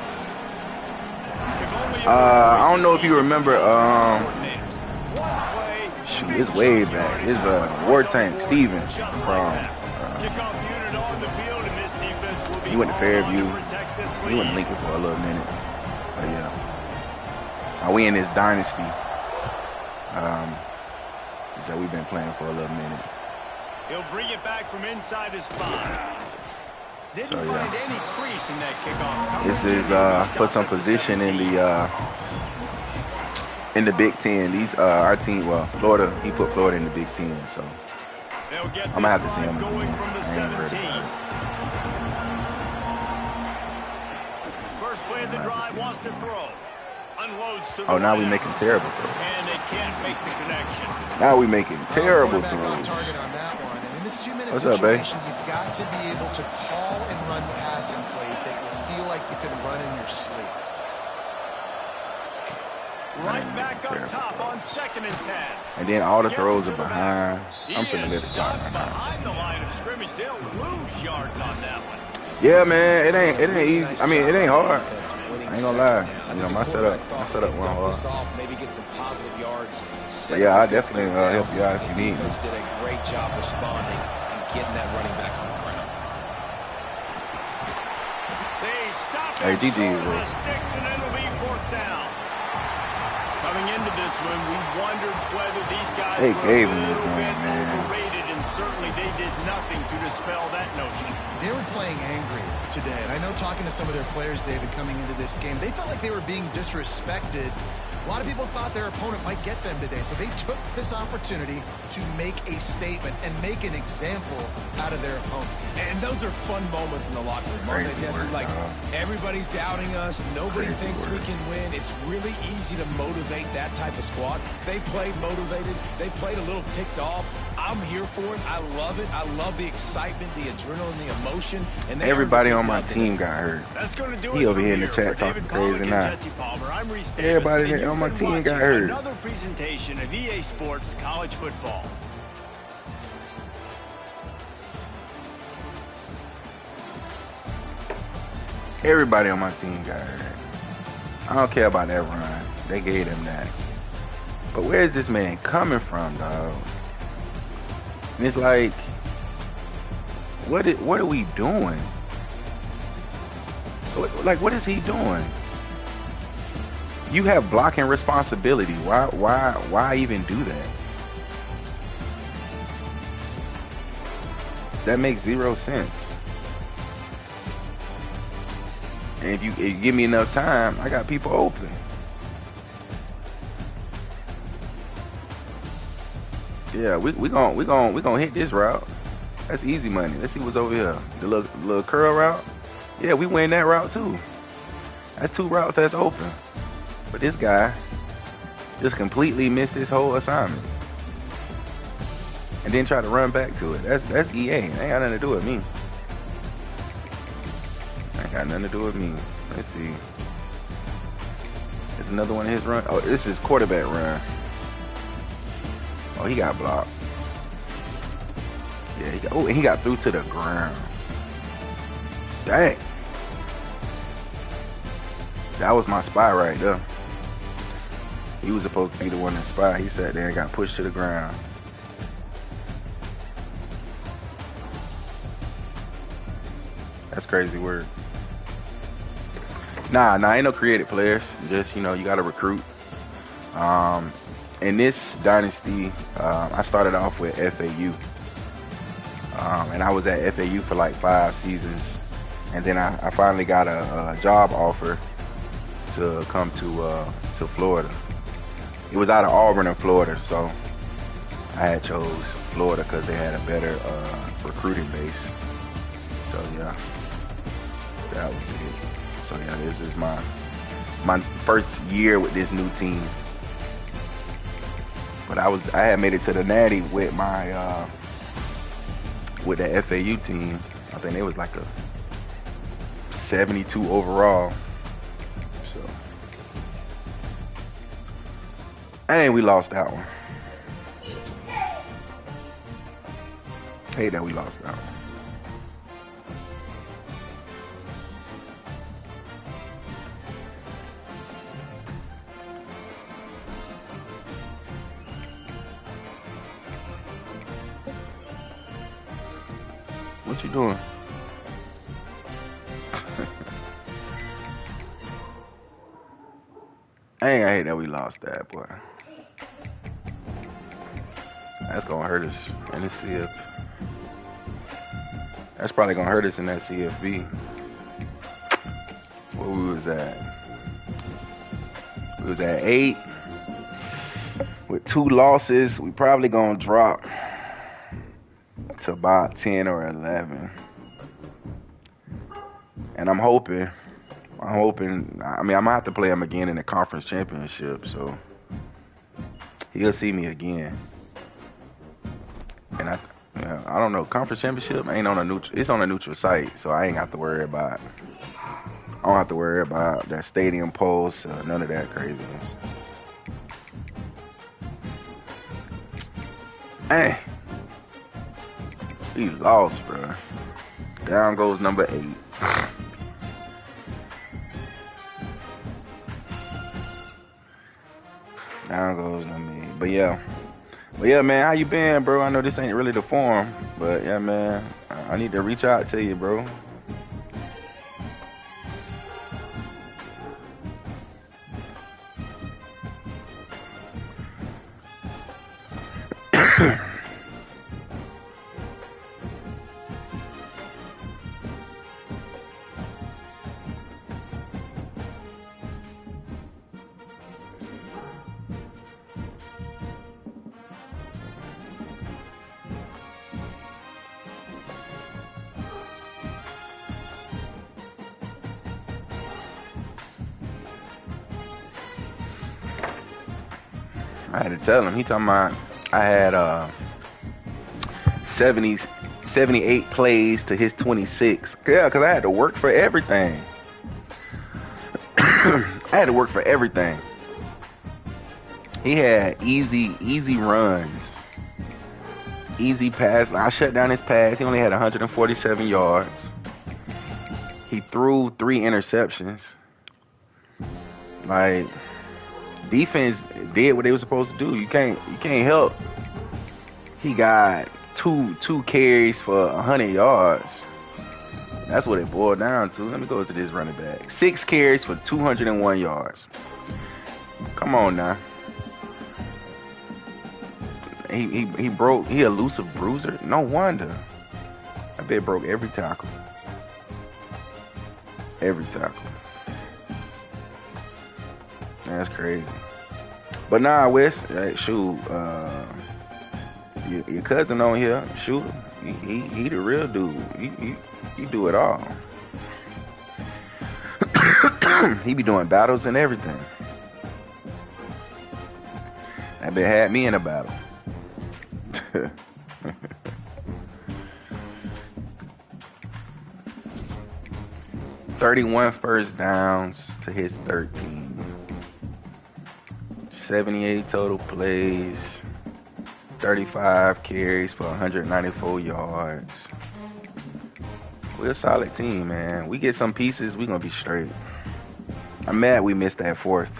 S2: I don't know if you remember, shoot, it's way back. It's War Tank Steven from he went to Fairview. He went to Lincoln for a little minute. But yeah. We in this Dynasty that we've been playing for a little minute.
S3: He'll bring it back from inside his 5. Didn't find any crease in that kickoff.
S2: This is put some position in the in the Big Ten. These our team, well, Florida, he put Florida in the Big Ten, so I'm gonna have to see him
S3: going from the 17. First play of the drive wants to throw. Unloads to the
S2: now we making terrible throws.
S3: And they can't make the connection.
S2: Now we making terrible throws.
S5: Target on that one. And in this 2-minute
S2: What's up, babe?
S5: You've got to be able to call and run passing plays that you feel like you can run in your sleep.
S3: Right back up top on 2nd and 10.
S2: And then all the throws are behind. I'm finna lift the clock
S3: behind the line of scrimmage. They'll lose yards on that one.
S2: Yeah, man, it ain't easy. I mean, it ain't hard. I ain't gonna lie. You know, my setup went hard.
S4: Maybe get some positive yards.
S2: But yeah, I definitely help you out if you need me.
S4: Did a great job responding and getting that running back on the ground.
S3: They stop
S2: Hey, GG,
S3: the sticks, and it'll be 4th down. Coming into this one, we wondered whether these guys
S2: they
S3: were
S2: gave
S3: a
S2: him this
S3: little bit
S2: game, man.
S3: overrated, and certainly they did nothing to dispel that notion.
S5: They were playing angry today, and I know talking to some of their players, David, coming into this game, they felt like they were being disrespected. A lot of people thought their opponent might get them today, so they took this opportunity to make a statement and make an example out of their opponent.
S4: And those are fun moments in the locker room, aren't they, Jesse? Like, everybody's doubting us. Nobody thinks we can win. It's really easy to motivate that type of squad. They played motivated. They played a little ticked off. I'm here for it. I love it. I love the excitement, the adrenaline, the emotion. And
S2: everybody on my team got hurt.
S3: That's going to do
S2: he
S3: it
S2: over here in the chat talking crazy now. Everybody on my team got hurt.
S3: Another presentation of EA Sports College Football.
S2: Everybody on my team got hurt. I don't care about that run. They gave him that. But where is this man coming from, dog? And it's like, what are we doing? What is he doing? You have blocking responsibility. Why even do that? That makes zero sense. And if you give me enough time, I got people open. Yeah, we gonna hit this route. That's easy money. Let's see what's over here. The little curl route. Yeah, we win that route too. That's 2 routes that's open. But this guy just completely missed his whole assignment. And then try to run back to it. That's EA. Ain't got nothing to do with me. Ain't got nothing to do with me. Let's see. There's another one of his run. Oh, this is quarterback run. Oh, he got blocked. Yeah, and he got through to the ground. Dang. That was my spy right there. He was supposed to be the one that spy. He sat there and got pushed to the ground. That's crazy word. Nah, ain't no creative players. Just, you gotta recruit. In this dynasty, I started off with FAU. And I was at FAU for like 5 seasons. And then I finally got a job offer to come to Florida. It was out of Auburn in Florida, so I had chose Florida because they had a better recruiting base. So yeah, that was it. So yeah, this is my first year with this new team. But I had made it to the Natty with my with the FAU team. I think it was like a 72 overall. So, and we lost that one. Hate that we lost that one. What you doing? I hate that we lost that, boy. That's gonna hurt us in the CF. That's probably gonna hurt us in that CFB. Where we was at? We was at 8. With 2 losses, we probably gonna drop to about 10 or 11. And I'm hoping, I mean, I'm gonna have to play him again in the conference championship, so he'll see me again. And I don't know, conference championship ain't on a neutral, it's on a neutral site, so I ain't got to worry about, I don't have to worry about that stadium post, none of that craziness. Hey, he lost, bro. Down goes number 8. Down goes number 8. But yeah, man, how you been, bro? I know this ain't really the forum, but yeah, man, I need to reach out to you, bro. I had to tell him. He talking about I had 78 plays to his 26. Yeah, because I had to work for everything. I had to work for everything. He had easy runs. Easy pass. I shut down his pass. He only had 147 yards. He threw 3 interceptions. Like, defense did what they were supposed to do. You can't help. He got two carries for 100 yards. That's what it boiled down to. Let me go to this running back. 6 carries for 201 yards. Come on now. He broke. He elusive bruiser. No wonder. I bet broke every tackle. Every tackle. That's crazy. But nah, Wes, shoot, your cousin on here, shoot, he the real dude. He do it all. He be doing battles and everything. That bit had me in a battle. 31 first downs to his 13. 78 total plays, 35 carries for 194 yards. We're a solid team, man. We get some pieces, we're going to be straight. I'm mad we missed that 4th.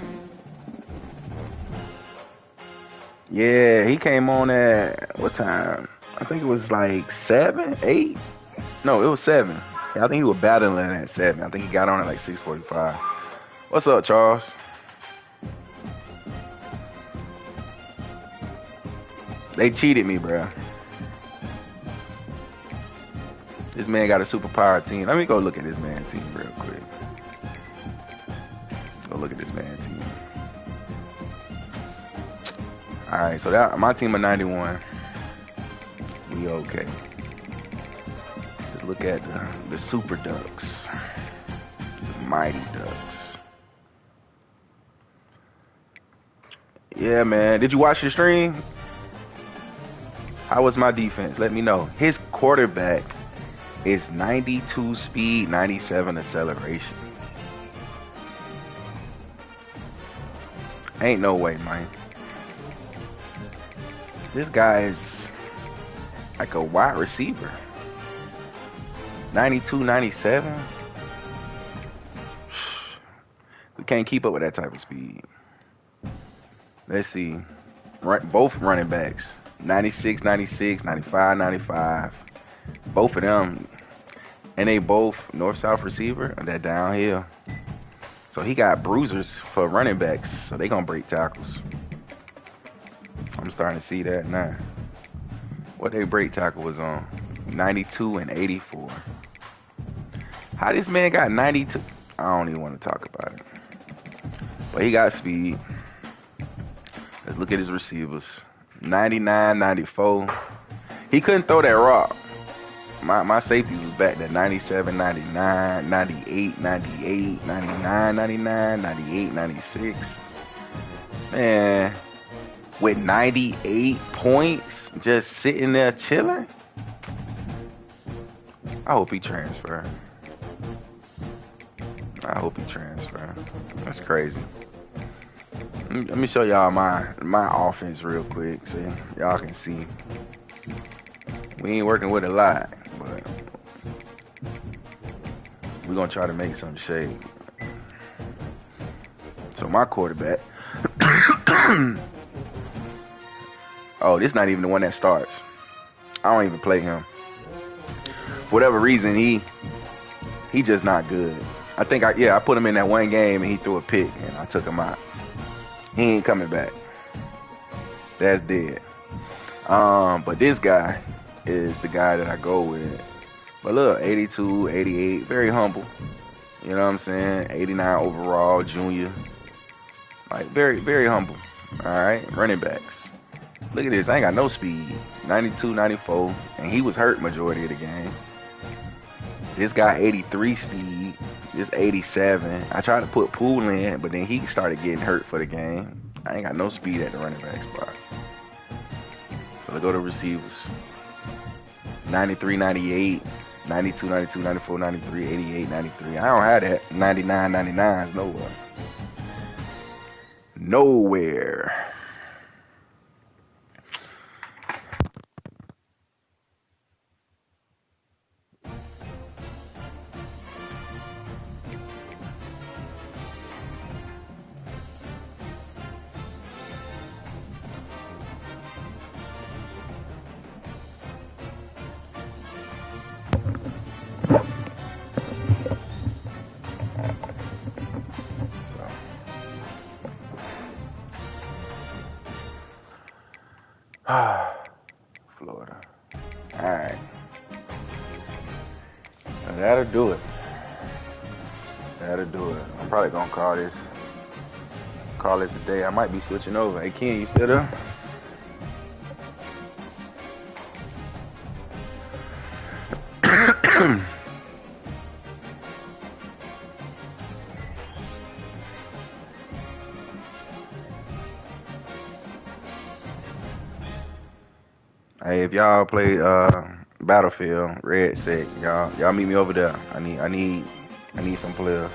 S2: Yeah, he came on at, what time? I think it was like 7, 8? No, it was 7. Yeah, I think he was battling at 7. I think he got on at like 6:45. What's up, Charles? They cheated me, bro. This man got a superpower team. Let me go look at this man team real quick. Go look at this man team. All right, so that my team of 91. We okay. Let's look at the Super Ducks, the Mighty Ducks. Yeah, man. Did you watch the stream? How was my defense? Let me know. His quarterback is 92 speed, 97 acceleration. Ain't no way, man. This guy is like a wide receiver. 92, 97. We can't keep up with that type of speed. Let's see. Both running backs. 96, 96, 95, 95. Both of them. And they both north-south receiver and that downhill. So he got bruisers for running backs. So they gonna break tackles. I'm starting to see that now. What they break tackle was on? 92 and 84. How this man got 92? I don't even want to talk about it. But he got speed. Let's Look at his receivers. 99, 94. He couldn't throw that rock. My safety was back there. 97, 99, 98, 98, 99, 99, 98, 96. Man, with 98 points, just sitting there chilling. I hope he transfer. That's crazy. Let me show y'all my offense real quick so y'all can see. We ain't working with a lot, but we're going to try to make some shake. So my quarterback. Oh, this not even the one that starts. I don't even play him. For whatever reason, he just not good. I think I put him in that one game and he threw a pick and I took him out. He ain't coming back. That's dead. But this guy is the guy that I go with. But look, 82, 88, very humble. You know what I'm saying? 89 overall, junior. Like, very, very humble. All right, running backs. Look at this. I ain't got no speed. 92, 94. And he was hurt majority of the game. This guy, 83 speed. This 87. I tried to put Poole in, but then he started getting hurt for the game. I ain't got no speed at the running back spot. So let's go to receivers. 93, 98, 92, 92, 94, 93, 88, 93. I don't have that 99, 99s nowhere. Nowhere. Florida. All right. Now that'll do it. I'm probably gonna call this a day. I might be switching over. Hey Ken, you still there? Hey, if y'all play Battlefield, Red Set, y'all meet me over there. I need some players.